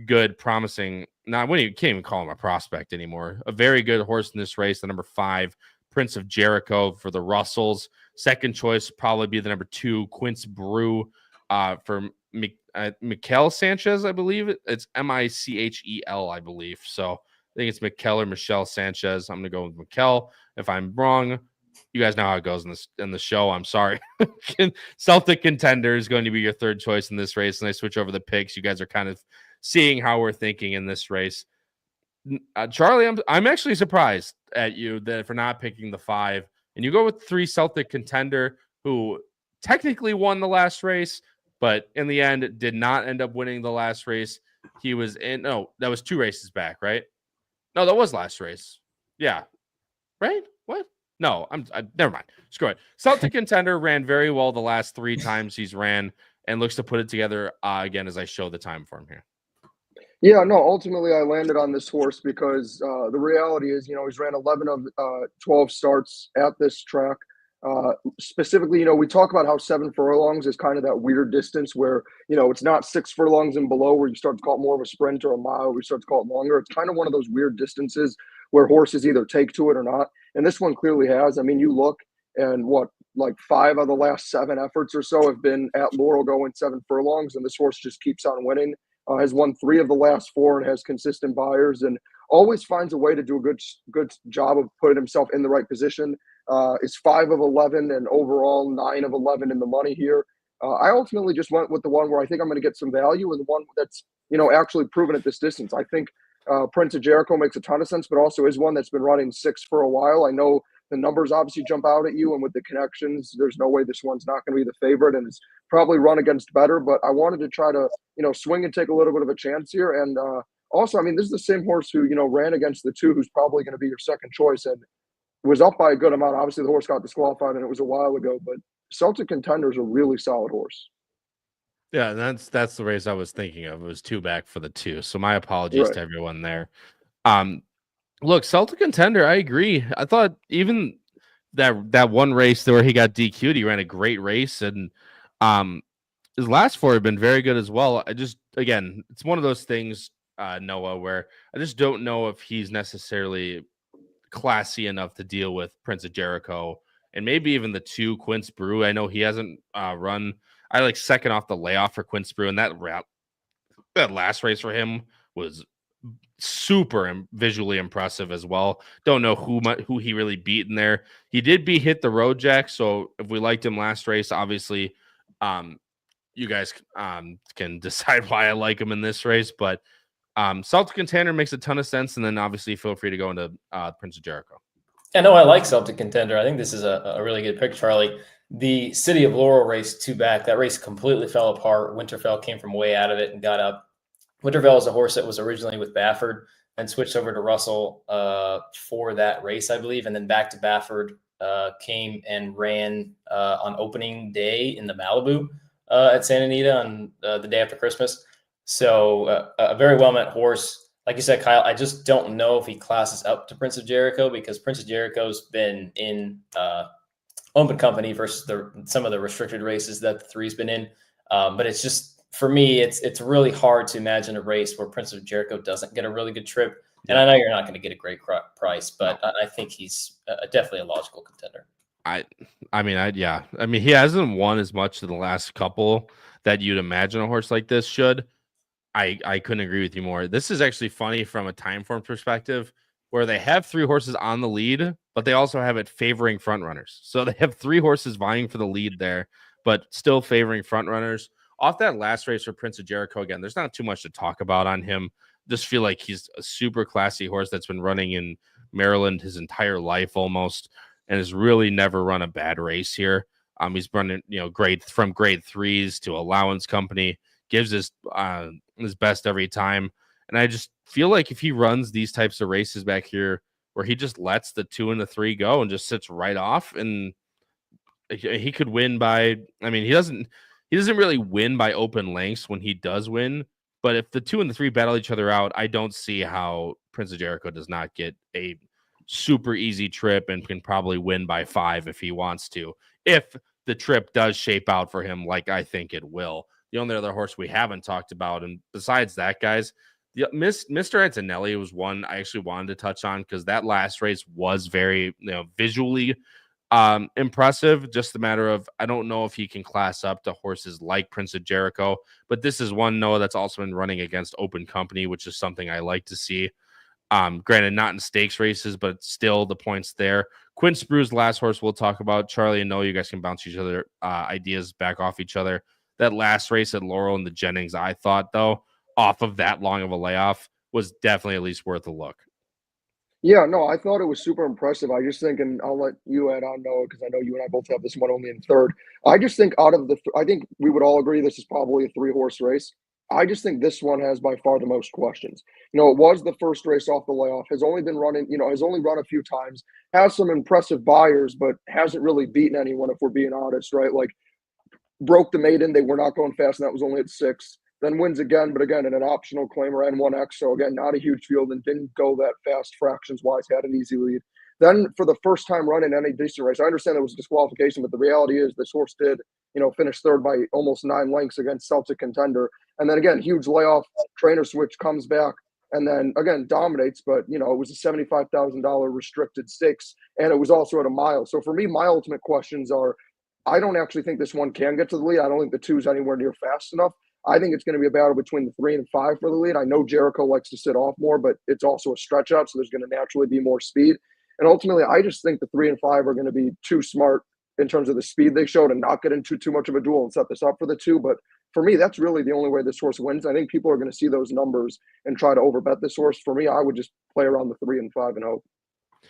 good, promising. Now, you can't even call him a prospect anymore. A very good horse in this race, the number 5, Prince of Jericho for the Russells. Second choice probably be the number 2, Quince Brew for Mikel Sanchez, I believe. It's Michel, I believe. So I think it's Mikel or Michelle Sanchez. I'm going to go with Mikel. If I'm wrong, you guys know how it goes in the show. I'm sorry. Celtic Contender is going to be your third choice in this race. And I switch over the picks. You guys are kind of seeing how we're thinking in this race. Charlie, I'm actually surprised at you that for not picking the 5. And you go with 3 Celtic Contender, who technically won the last race, but in the end did not end up winning the last race. He was in, no, that was 2 races back, right? No, that was last race. Yeah. Right? What? No, never mind. Screw it. Celtic Contender ran very well the last 3 times he's ran and looks to put it together again as I show the time for him here. Yeah, no, ultimately I landed on this horse because the reality is, he's ran 11 of 12 starts at this track. Specifically, we talk about how 7 furlongs is kind of that weird distance where, it's not 6 furlongs and below where you start to call it more of a sprint or a mile, where you start to call it longer. It's kind of one of those weird distances where horses either take to it or not. And this one clearly has. I mean, you look and like 5 of the last 7 efforts or so have been at Laurel going 7 furlongs, and this horse just keeps on winning. Has won 3 of the last 4 and has consistent buyers and always finds a way to do a good job of putting himself in the right position. Is 5 of 11 and overall 9 of 11 in the money here. I ultimately just went with the one where I think I'm going to get some value and the one that's, actually proven at this distance. I think Prince of Jericho makes a ton of sense, but also is one that's been running 6 for a while. I know the numbers obviously jump out at you, and with the connections, there's no way this one's not going to be the favorite, and it's probably run against better. But I wanted to try to, swing and take a little bit of a chance here. And also, I mean, this is the same horse who, ran against the 2 who's probably going to be your second choice and was up by a good amount. Obviously, the horse got disqualified, and it was a while ago, but Celtic Contender is a really solid horse. Yeah, that's the race I was thinking of. It was 2 back for the 2. So my apologies to everyone there. Look, Celtic Contender, I agree. I thought even that one race where he got DQ'd, he ran a great race, and his last 4 have been very good as well. Again, it's one of those things, Noah, where I just don't know if he's necessarily classy enough to deal with Prince of Jericho and maybe even the 2 Quince Brew. I know he hasn't run. I like second off the layoff for Quince Brew, and that last race for him was super visually impressive as well. Don't know who he really beat in there. He did hit the road jack, so if we liked him last race, obviously you guys can decide why I like him in this race, but Celtic Contender makes a ton of sense, and then obviously feel free to go into Prince of Jericho. I know I like Celtic Contender. I think this is a really good pick, Charlie. The City of Laurel race 2 back, that race completely fell apart. Winterfell came from way out of it and got up. Winterfell is a horse that was originally with Bafford and switched over to Russell for that race, I believe, and then back to Bafford, came and ran on opening day in the Malibu at Santa Anita on the day after Christmas. So a very well-met horse. Like you said, Kyle, I just don't know if he classes up to Prince of Jericho because Prince of Jericho's been in Open Company versus some of the restricted races that the three's been in. But it's just, for me, it's really hard to imagine a race where Prince of Jericho doesn't get a really good trip. And I know you're not going to get a great price, but I think he's definitely a logical contender. I mean, he hasn't won as much in the last couple that you'd imagine a horse like this should. I couldn't agree with you more. This is actually funny from a time form perspective, where they have 3 horses on the lead, but they also have it favoring front runners. So they have 3 horses vying for the lead there, but still favoring front runners. Off that last race for Prince of Jericho, again, there's not too much to talk about on him. Just feel like he's a super classy horse that's been running in Maryland his entire life almost, and has really never run a bad race here. He's running, grade 3s to allowance company, gives his best every time. And I just feel like if he runs these types of races back here where he just lets the 2 and the 3 go and just sits right off, and he could win by, I mean, he doesn't really win by open lengths when he does win, but if the 2 and the 3 battle each other out, I don't see how Prince of Jericho does not get a super easy trip and can probably win by 5 if he wants to, if the trip does shape out for him like I think it will. The only other horse we haven't talked about, and besides that, guys, Mr. Antonelli was one I actually wanted to touch on because that last race was very, visually impressive. Just a matter of, I don't know if he can class up to horses like Prince of Jericho, but this is one Noah that's also been running against Open Company, which is something I like to see. Granted, not in stakes races, but still the points there. Quinn Sprue's last horse we'll talk about. Charlie and Noah, you guys can bounce each other ideas back off each other. That last race at Laurel and the Jennings, I thought, though, off of that long of a layoff, was definitely at least worth a look. Yeah, no, I thought it was super impressive. I just think, and I'll let you add on, Noah, because I know you and I both have this one only in third. I just think I think we would all agree this is probably a 3-horse race. I just think this one has by far the most questions. It was the first race off the layoff, has only been running, has only run a few times, has some impressive buyers, but hasn't really beaten anyone, if we're being honest, right? Like, broke the maiden, they were not going fast, and that was only at 6. Then wins again, but again in an optional claimer N1X. So again, not a huge field and didn't go that fast fractions wise, had an easy lead. Then for the first time running any decent race, I understand it was a disqualification, but the reality is this horse did, finish third by almost 9 lengths against Celtic Contender. And then again, huge layoff, trainer switch, comes back, and then again dominates. But it was a $75,000 restricted stakes, and it was also at a mile. So for me, my ultimate questions are, I don't actually think this one can get to the lead. I don't think the 2 is anywhere near fast enough. I think it's going to be a battle between the 3 and 5 for the lead. I know Jericho likes to sit off more, but it's also a stretch out, so there's going to naturally be more speed. And ultimately, I just think the 3 and 5 are going to be too smart in terms of the speed they showed and not get into too much of a duel and set this up for the 2. But for me, that's really the only way this horse wins. I think people are going to see those numbers and try to overbet this horse. For me, I would just play around the 3 and 5 and hope.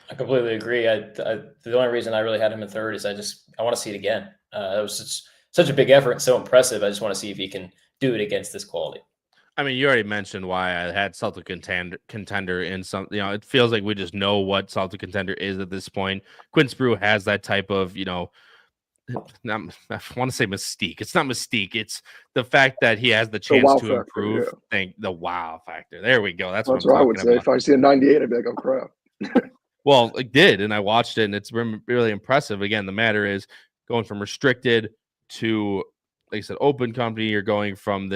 I completely agree. The only reason I really had him in third is I want to see it again. It was such a big effort and so impressive. I just want to see if he can do it against this quality. I mean, you already mentioned why I had Celtic Contender in some, it feels like we just know what Celtic Contender is at this point. Quinn Sprue has that type of, I want to say mystique. It's not mystique. It's the fact that he has the chance to improve. Yeah. The wow factor. There we go. That's what I would say. If I see a 98, I'd be like, oh, crap. Well, it did, and I watched it, and it's really impressive. Again, the matter is going from restricted to, like I said, open company. You're going from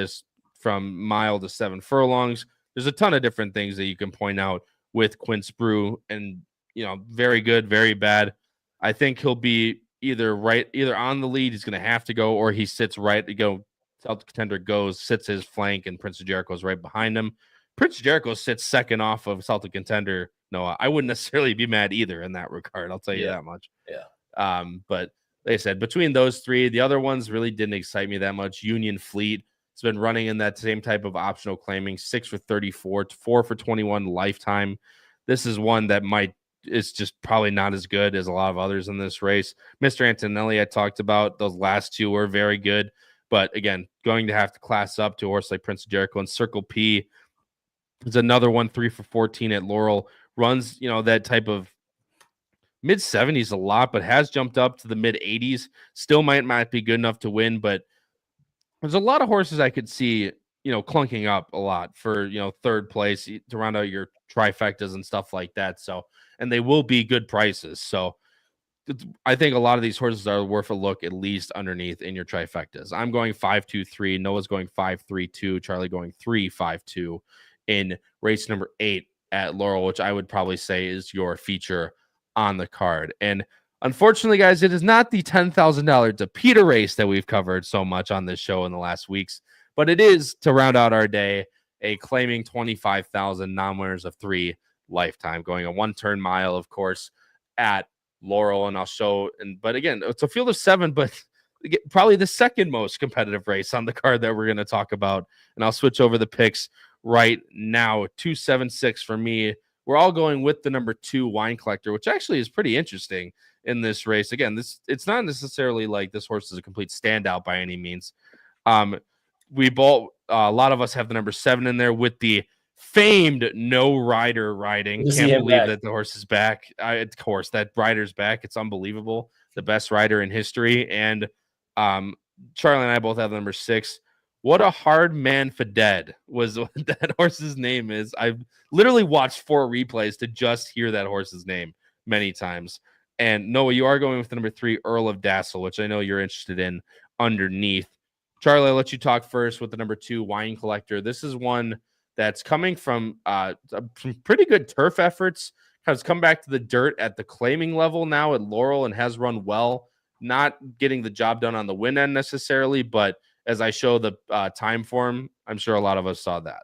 mile to 7 furlongs. There's a ton of different things that you can point out with Quinn Sprue, and very good, very bad. I think he'll be either on the lead, he's going to have to go, or he sits right to go. Celtic Contender goes, sits his flank, and Prince of Jericho's right behind him. Prince of Jericho sits second off of Celtic Contender. No, I wouldn't necessarily be mad either in that regard. I'll tell you that much. Yeah. But like I said, between those 3, the other ones really didn't excite me that much. Union Fleet has been running in that same type of optional claiming, 6 for 34, 4 for 21 lifetime. This is one that is just probably not as good as a lot of others in this race. Mr. Antonelli, I talked about, those last 2 were very good. But again, going to have to class up to a horse like Prince of Jericho. And Circle P is another one, 3 for 14 at Laurel. Runs, that type of mid-70s a lot, but has jumped up to the mid-80s. Still might be good enough to win, but there's a lot of horses I could see, clunking up a lot for, third place to round out your trifectas and stuff like that. So, and they will be good prices. So I think a lot of these horses are worth a look at least underneath in your trifectas. I'm going 5-2-3. Noah's going 5-3-2. Charlie going 3-5-2 in race number 8 at Laurel, which I would probably say is your feature on the card. And unfortunately, guys, it is not the $10,000 DePeter race that we've covered so much on this show in the last weeks, but it is, to round out our day, a claiming 25,000 non-winners of 3 lifetime, going a 1-turn mile, of course, at Laurel. And I'll show, but again, it's a field of 7, but probably the second most competitive race on the card that we're going to talk about. And I'll switch over the picks right now. 276 for me. We're all going with the number 2 Wine Collector, which actually is pretty interesting in this race. Again, it's not necessarily like this horse is a complete standout by any means. We both, a lot of us have the number 7 in there with the famed no rider riding. Can't believe that the horse is back. Of course, that rider's back. It's unbelievable. The best rider in history. And Charlie and I both have the number 6. What a hard man for dead was what that horse's name is. I've literally watched 4 replays to just hear that horse's name many times. And Noah, you are going with the number 3 Earl of Dassel, which I know you're interested in underneath. Charlie, I'll let you talk first with the number 2 Wine Collector. This is one that's coming from some pretty good turf efforts, has come back to the dirt at the claiming level now at Laurel and has run well, not getting the job done on the win end necessarily, but as I show the time form, I'm sure a lot of us saw that.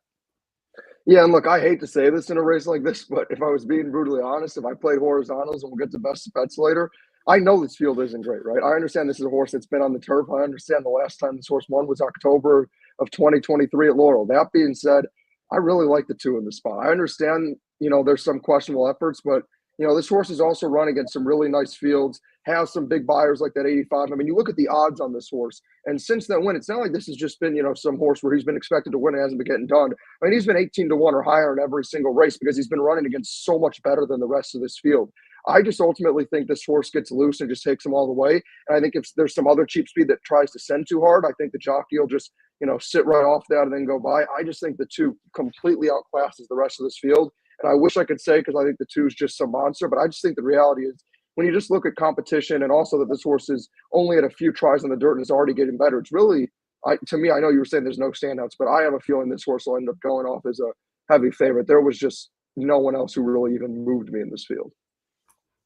Yeah, and look, I hate to say this in a race like this, but if I was being brutally honest, if I played horizontals, and we'll get to best bets later, I know this field isn't great, right? I understand this is a horse that's been on the turf. I understand the last time this horse won was October of 2023 at Laurel. That being said, I really like the 2 in the spot. I understand, there's some questionable efforts, but, this horse is also run against some really nice fields, has some big buyers like that 85. I mean, you look at the odds on this horse, and since that win, it's not like this has just been, some horse where he's been expected to win and hasn't been getting done. I mean, he's been 18-1 or higher in every single race because he's been running against so much better than the rest of this field. I just ultimately think this horse gets loose and just takes him all the way. And I think if there's some other cheap speed that tries to send too hard, I think the jockey will just, sit right off that and then go by. I just think the 2 completely outclasses the rest of this field. And I wish I could say, because I think the 2 is just some monster, but I just think the reality is when you just look at competition and also that this horse is only at a few tries on the dirt and is already getting better, it's really, to me, I know you were saying there's no standouts, but I have a feeling this horse will end up going off as a heavy favorite. There was just no one else who really even moved me in this field.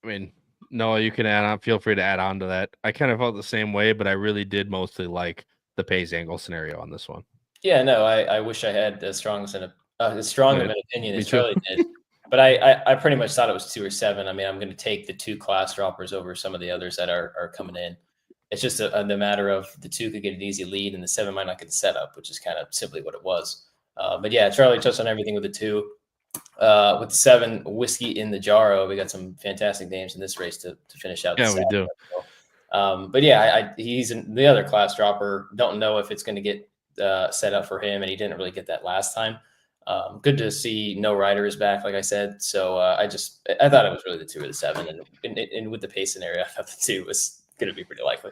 I mean, Noah, you can add on. Feel free to add on to that. I kind of felt the same way, but I really did mostly like the Pays angle scenario on this one. Yeah, no, I wish I had as strong of an opinion as Charlie did. But I pretty much thought it was 2 or 7. I mean, I'm going to take the 2 class droppers over some of the others that are coming in. It's just the matter of the 2 could get an easy lead and the 7 might not get the setup, which is kind of simply what it was. But yeah, Charlie touched on everything with the 2. With the 7, Whiskey in the Jarro, we got some fantastic names in this race to finish out. Yeah, we do. But yeah, he's in the other class dropper. Don't know if it's going to get set up for him, and he didn't really get that last time. Good to see no rider is back, like I said. So I thought it was really the 2 or the 7, and with the pace scenario, I thought the 2 was going to be pretty likely.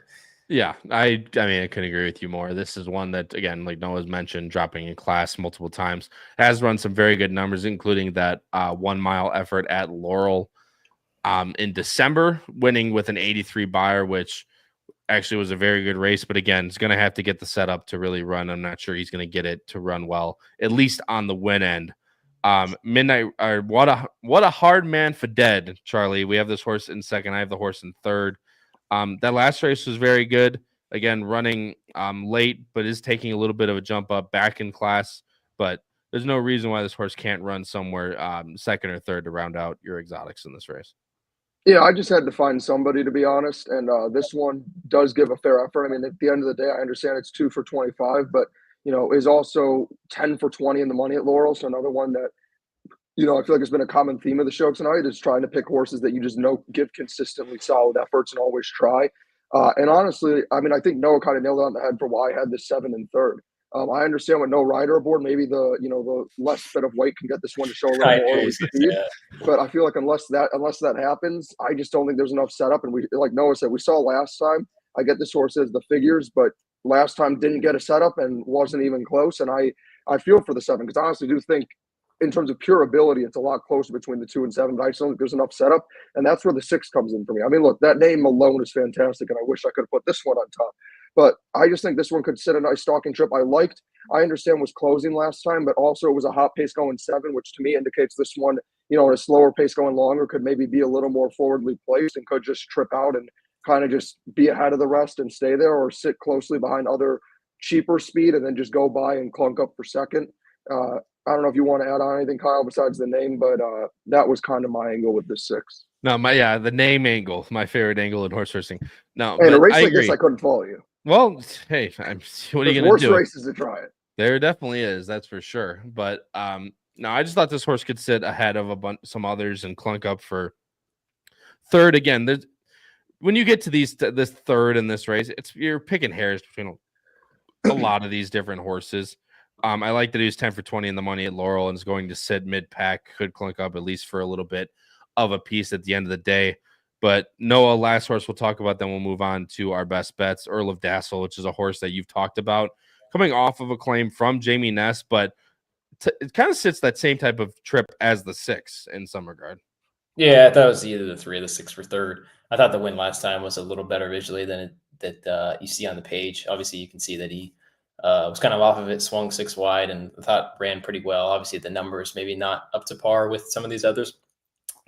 Yeah, I mean, I couldn't agree with you more. This is one that, again, like Noah's mentioned, dropping in class multiple times, has run some very good numbers, including that 1 mile effort at Laurel in December, winning with an 83 buyer, which actually was a very good race. But again, it's going to have to get the setup to really run. I'm not sure he's going to get it to run well, at least on the win end. Midnight, what a hard man for dead, Charlie. We have this horse in second. I have the horse in third. That last race was very good. Again, running late, but is taking a little bit of a jump up back in class. But there's no reason why this horse can't run somewhere second or third to round out your exotics in this race. Yeah, I just had to find somebody, to be honest. And this one does give a fair effort. I mean, at the end of the day, I understand it's 2 for 25, but, is also 10 for 20 in the money at Laurel. So another one that, I feel like it's been a common theme of the show tonight is trying to pick horses that you just know give consistently solid efforts and always try. And honestly, I mean, I think Noah kind of nailed it on the head for why I had this 7 and third. I understand with no rider aboard, maybe the less bit of weight can get this one to show a little more speed. Yeah. But I feel like unless that happens, I just don't think there's enough setup. And we, like Noah said, we saw last time. I get this horse as the figures, but last time didn't get a setup and wasn't even close. And I feel for the 7 because I honestly do think in terms of pure ability, it's a lot closer between the 2 and 7, but I just don't think there's enough setup. And that's where the 6 comes in for me. I mean, look, that name alone is fantastic, and I wish I could have put this one on top. But I just think this one could sit a nice stalking trip. I understand was closing last time, but also it was a hot pace going 7, which to me indicates this one, you know, at a slower pace going longer could maybe be a little more forwardly placed and could just trip out and kind of just be ahead of the rest and stay there, or sit closely behind other cheaper speed and then just go by and clunk up for second. I don't know if you want to add on anything, Kyle, besides the name, but that was kind of my angle with this 6. No, the name angle, my favorite angle in horse racing. No, and a race like agree. this, I couldn't follow you. Well, hey, what are you going to do? Worse races to try it. There definitely is, that's for sure. But no, I just thought this horse could sit ahead of some others and clunk up for third. Again, when you get to this third in this race, you're picking hairs between a lot of these different horses. I like that he was 10 for 20 in the money at Laurel and is going to sit mid-pack, could clunk up at least for a little bit of a piece at the end of the day. But Noah, last horse we'll talk about, then we'll move on to our best bets. Earl of Dassel, which is a horse that you've talked about, coming off of a claim from Jamie Ness, but it kind of sits that same type of trip as the 6 in some regard. Yeah, I thought it was either the 3 or the 6 for third. I thought the win last time was a little better visually than that you see on the page. Obviously, you can see that he was kind of off of it, swung 6 wide, and I thought ran pretty well. Obviously, the numbers maybe not up to par with some of these others,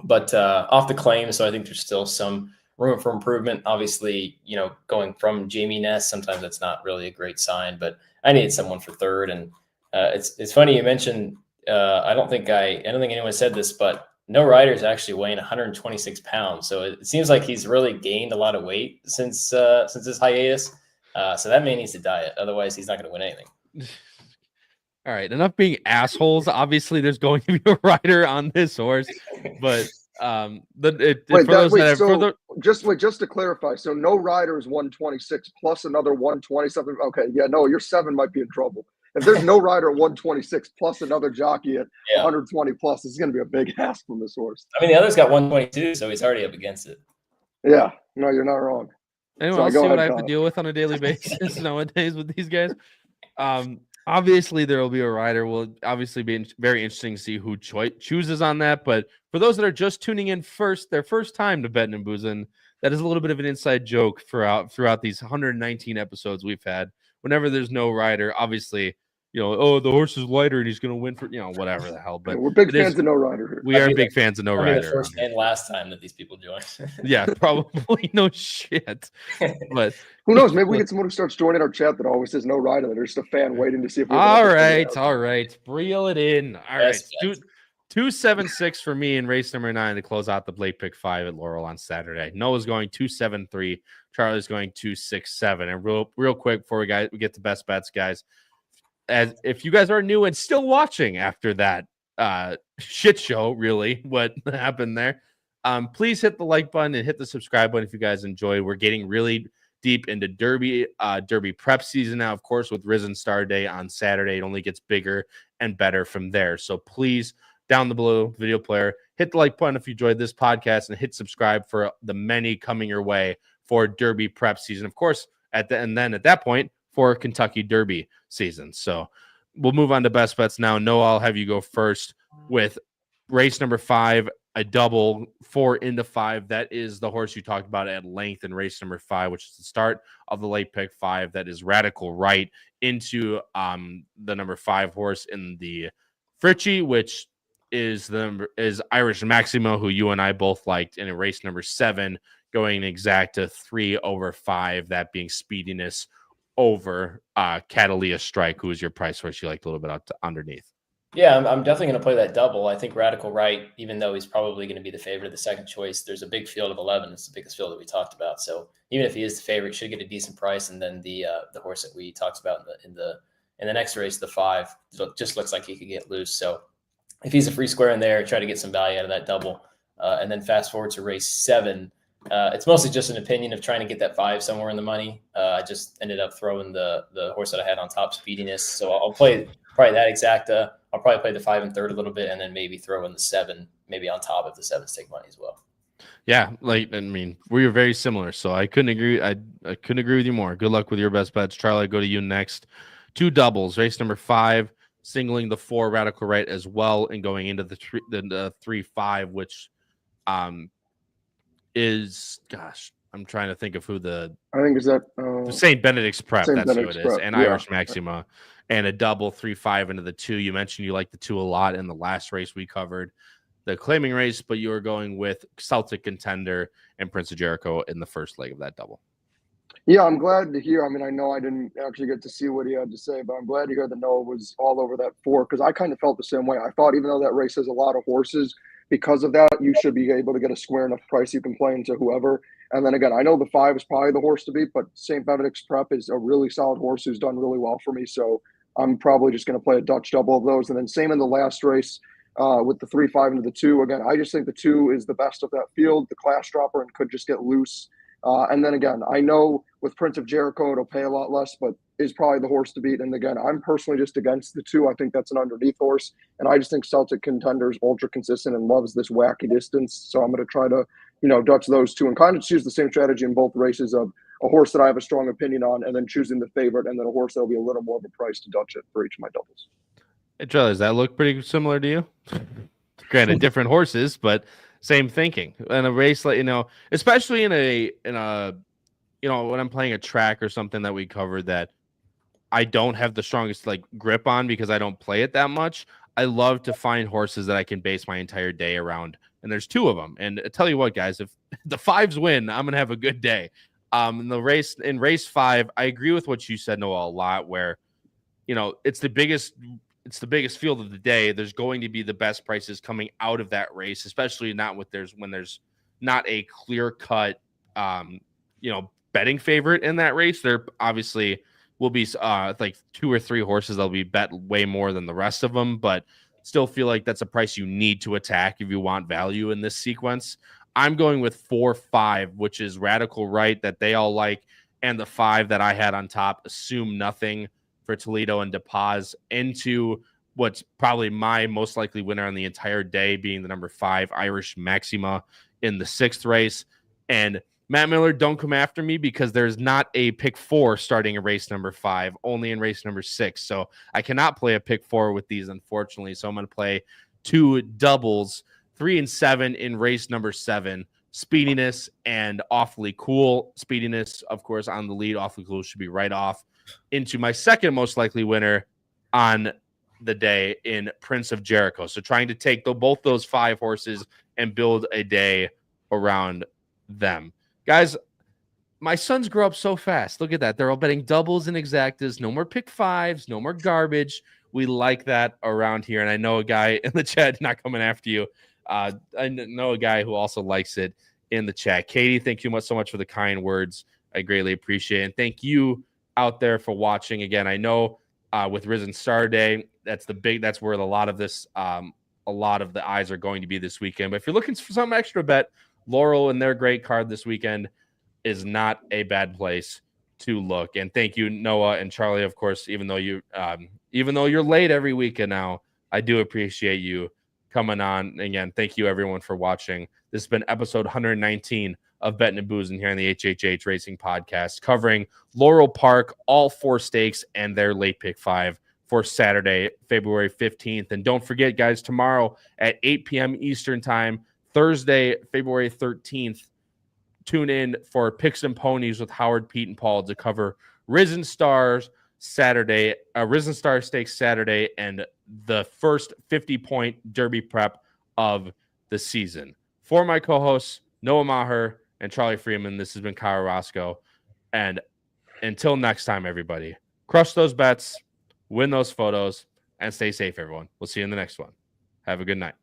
but off the claim. So I think there's still some room for improvement. Obviously, you know, going from Jamie Ness, sometimes that's not really a great sign, but I needed someone for third. And it's funny you mentioned, I don't think anyone said this, but no rider's actually weighing 126 pounds. So it seems like he's really gained a lot of weight since his hiatus. So that man needs to diet. Otherwise, he's not going to win anything. All right. Enough being assholes. Obviously, there's going to be a rider on this horse. But just to clarify, so no rider is 126 plus another 127. Okay. Yeah, no, your 7 might be in trouble. If there's no rider at 126 plus another jockey at 120 plus, this is going to be a big ask from this horse. I mean, the other's got 122, so he's already up against it. Yeah. No, you're not wrong. Anyone else see what I have to deal with on a daily basis nowadays with these guys? Obviously, there will be a rider. Will obviously be very interesting to see who chooses on that. But for those that are just tuning in their first time to Bettin N Boozin, that is a little bit of an inside joke throughout these 119 episodes we've had. Whenever there's no rider, obviously, you know, oh, the horse is lighter and he's going to win for, you know, whatever the hell. But we're big fans of no rider here. We are big fans of no rider. The first and last time that these people join. Yeah, probably no shit. But who knows? Maybe we get someone who starts joining our chat that always says no rider. They're just a fan waiting to see if. All right, reel it in. All right, 276 for me in race number 9 to close out the Late Pick5 at Laurel on Saturday. Noah's going 273. Charlie's going 267. And real quick before we get to best bets, guys. As if you guys are new and still watching after that shit show, really, what happened there, please hit the like button and hit the subscribe button if you guys enjoy. We're getting really deep into Derby prep season now, of course, with Risen Star Day on Saturday. It only gets bigger and better from there. So please, down the below video player, hit the like button if you enjoyed this podcast and hit subscribe for the many coming your way for Derby prep season. Of course, and then at that point, for Kentucky Derby season. So we'll move on to best bets now. Noah, I'll have you go first with race number 5, a double 4 into 5. That is the horse you talked about at length in race number 5, which is the start of the Late Pick5. That is Radical Right into the number 5 horse in the Fritchie, which is Irish Maximo, who you and I both liked, in a race number 7, going exact to 3 over 5, that being Speediness over Catalia Strike, who is your price horse you liked a little bit underneath. Yeah, I'm definitely going to play that double. I think Radical Right, even though he's probably going to be the favorite of the second choice, there's a big field of 11. It's the biggest field that we talked about. So even if he is the favorite, he should get a decent price. And then the horse that we talked about in the next race, the 5, just looks like he could get loose. So if he's a free square in there, try to get some value out of that double. And then fast forward to race 7. It's mostly just an opinion of trying to get that 5 somewhere in the money. I just ended up throwing the horse that I had on top, Speediness. So I'll play probably that exacta. I'll probably play the 5 and third a little bit, and then maybe throw in the 7, maybe on top of the 7 stake money as well. Yeah, we were very similar, so I couldn't agree. I couldn't agree with you more. Good luck with your best bets, Charlie. I go to you next. 2 doubles. Race number 5 singling the 4 Radical Right as well, and going into the 3-5, which is, gosh, I'm trying to think of who I think is that St. Benedict's Prep. St. That's Benedict's who it is, Prep, and yeah. Irish Maxima, and a double 3-5 into the 2. You mentioned you like the 2 a lot in the last race we covered, the claiming race, but you were going with Celtic Contender and Prince of Jericho in the first leg of that double. Yeah, I'm glad to hear. I mean, I know I didn't actually get to see what he had to say, but I'm glad to hear that Noah was all over that 4, because I kind of felt the same way. I thought even though that race has a lot of horses, because of that, you should be able to get a square enough price you can play into whoever. And then again, I know the 5 is probably the horse to beat, but St. Benedict's Prep is a really solid horse who's done really well for me. So I'm probably just going to play a Dutch double of those. And then same in the last race with the 3-5 into the 2. Again, I just think the 2 is the best of that field, the class dropper, and could just get loose. And then again, I know with Prince of Jericho, it'll pay a lot less, but is probably the horse to beat. And again, I'm personally just against the 2. I think that's an underneath horse. And I just think Celtic Contender is ultra consistent and loves this wacky distance. So I'm going to try to, Dutch those 2 and kind of choose the same strategy in both races of a horse that I have a strong opinion on, and then choosing the favorite, and then a horse that'll be a little more of a price to Dutch it for each of my doubles. Hey, Charlie, does that look pretty similar to you? Granted, different horses, but same thinking. In a race, like, especially in a when I'm playing a track or something that we covered that I don't have the strongest grip on because I don't play it that much. I love to find horses that I can base my entire day around, and there's 2 of them. And I tell you what, guys, if the 5s win, I'm gonna have a good day. In race 5, I agree with what you said, Noah, a lot. Where it's the biggest field of the day. There's going to be the best prices coming out of that race, especially not when there's not a clear cut betting favorite in that race. There obviously will be 2 or 3 horses that'll be bet way more than the rest of them, but still feel like that's a price you need to attack if you want value in this sequence. I'm going with 4-5, which is Radical Right that they all like, and the 5 that I had on top, Assume Nothing for Toledo and DePaz, into what's probably my most likely winner on the entire day, being the number 5 Irish Maxima in the 6th race. And Matt Miller, don't come after me because there's not a pick 4 starting in race number 5, only in race number 6. So I cannot play a pick 4 with these, unfortunately. So I'm going to play 2 doubles, 3 and 7 in race number 7. Speediness and Awfully Cool. Speediness, of course, on the lead. Awfully Cool should be right off into my second most likely winner on the day in Prince of Jericho. So trying to take both those 5 horses and build a day around them. Guys, my sons grow up so fast. Look at that. They're all betting doubles and exactas. No more pick 5s. No more garbage. We like that around here. And I know a guy in the chat not coming after you. I know a guy who also likes it in the chat. Katie, thank you so much for the kind words. I greatly appreciate it. And thank you out there for watching. Again, I know with Risen Star Day, that's where a lot of the eyes are going to be this weekend. But if you're looking for some extra bet, Laurel and their great card this weekend is not a bad place to look. And thank you, Noah and Charlie, of course, even though you're late every weekend now, I do appreciate you coming on. Again, thank you everyone for watching. This has been episode 119 of Bettin N Boozin here on the HHH Racing Podcast, covering Laurel Park, all 4 stakes and their Late Pick 5 for Saturday, February 15th. And don't forget, guys, tomorrow at 8 p.m. Eastern Time, Thursday, February 13th, tune in for Picks and Ponies with Howard, Pete, and Paul to cover Risen Star Stakes Saturday, and the first 50-point Derby prep of the season. For my co-hosts, Noah Maher and Charlie Freeman, this has been Kyle Roscoe. And until next time, everybody, crush those bets, win those photos, and stay safe, everyone. We'll see you in the next one. Have a good night.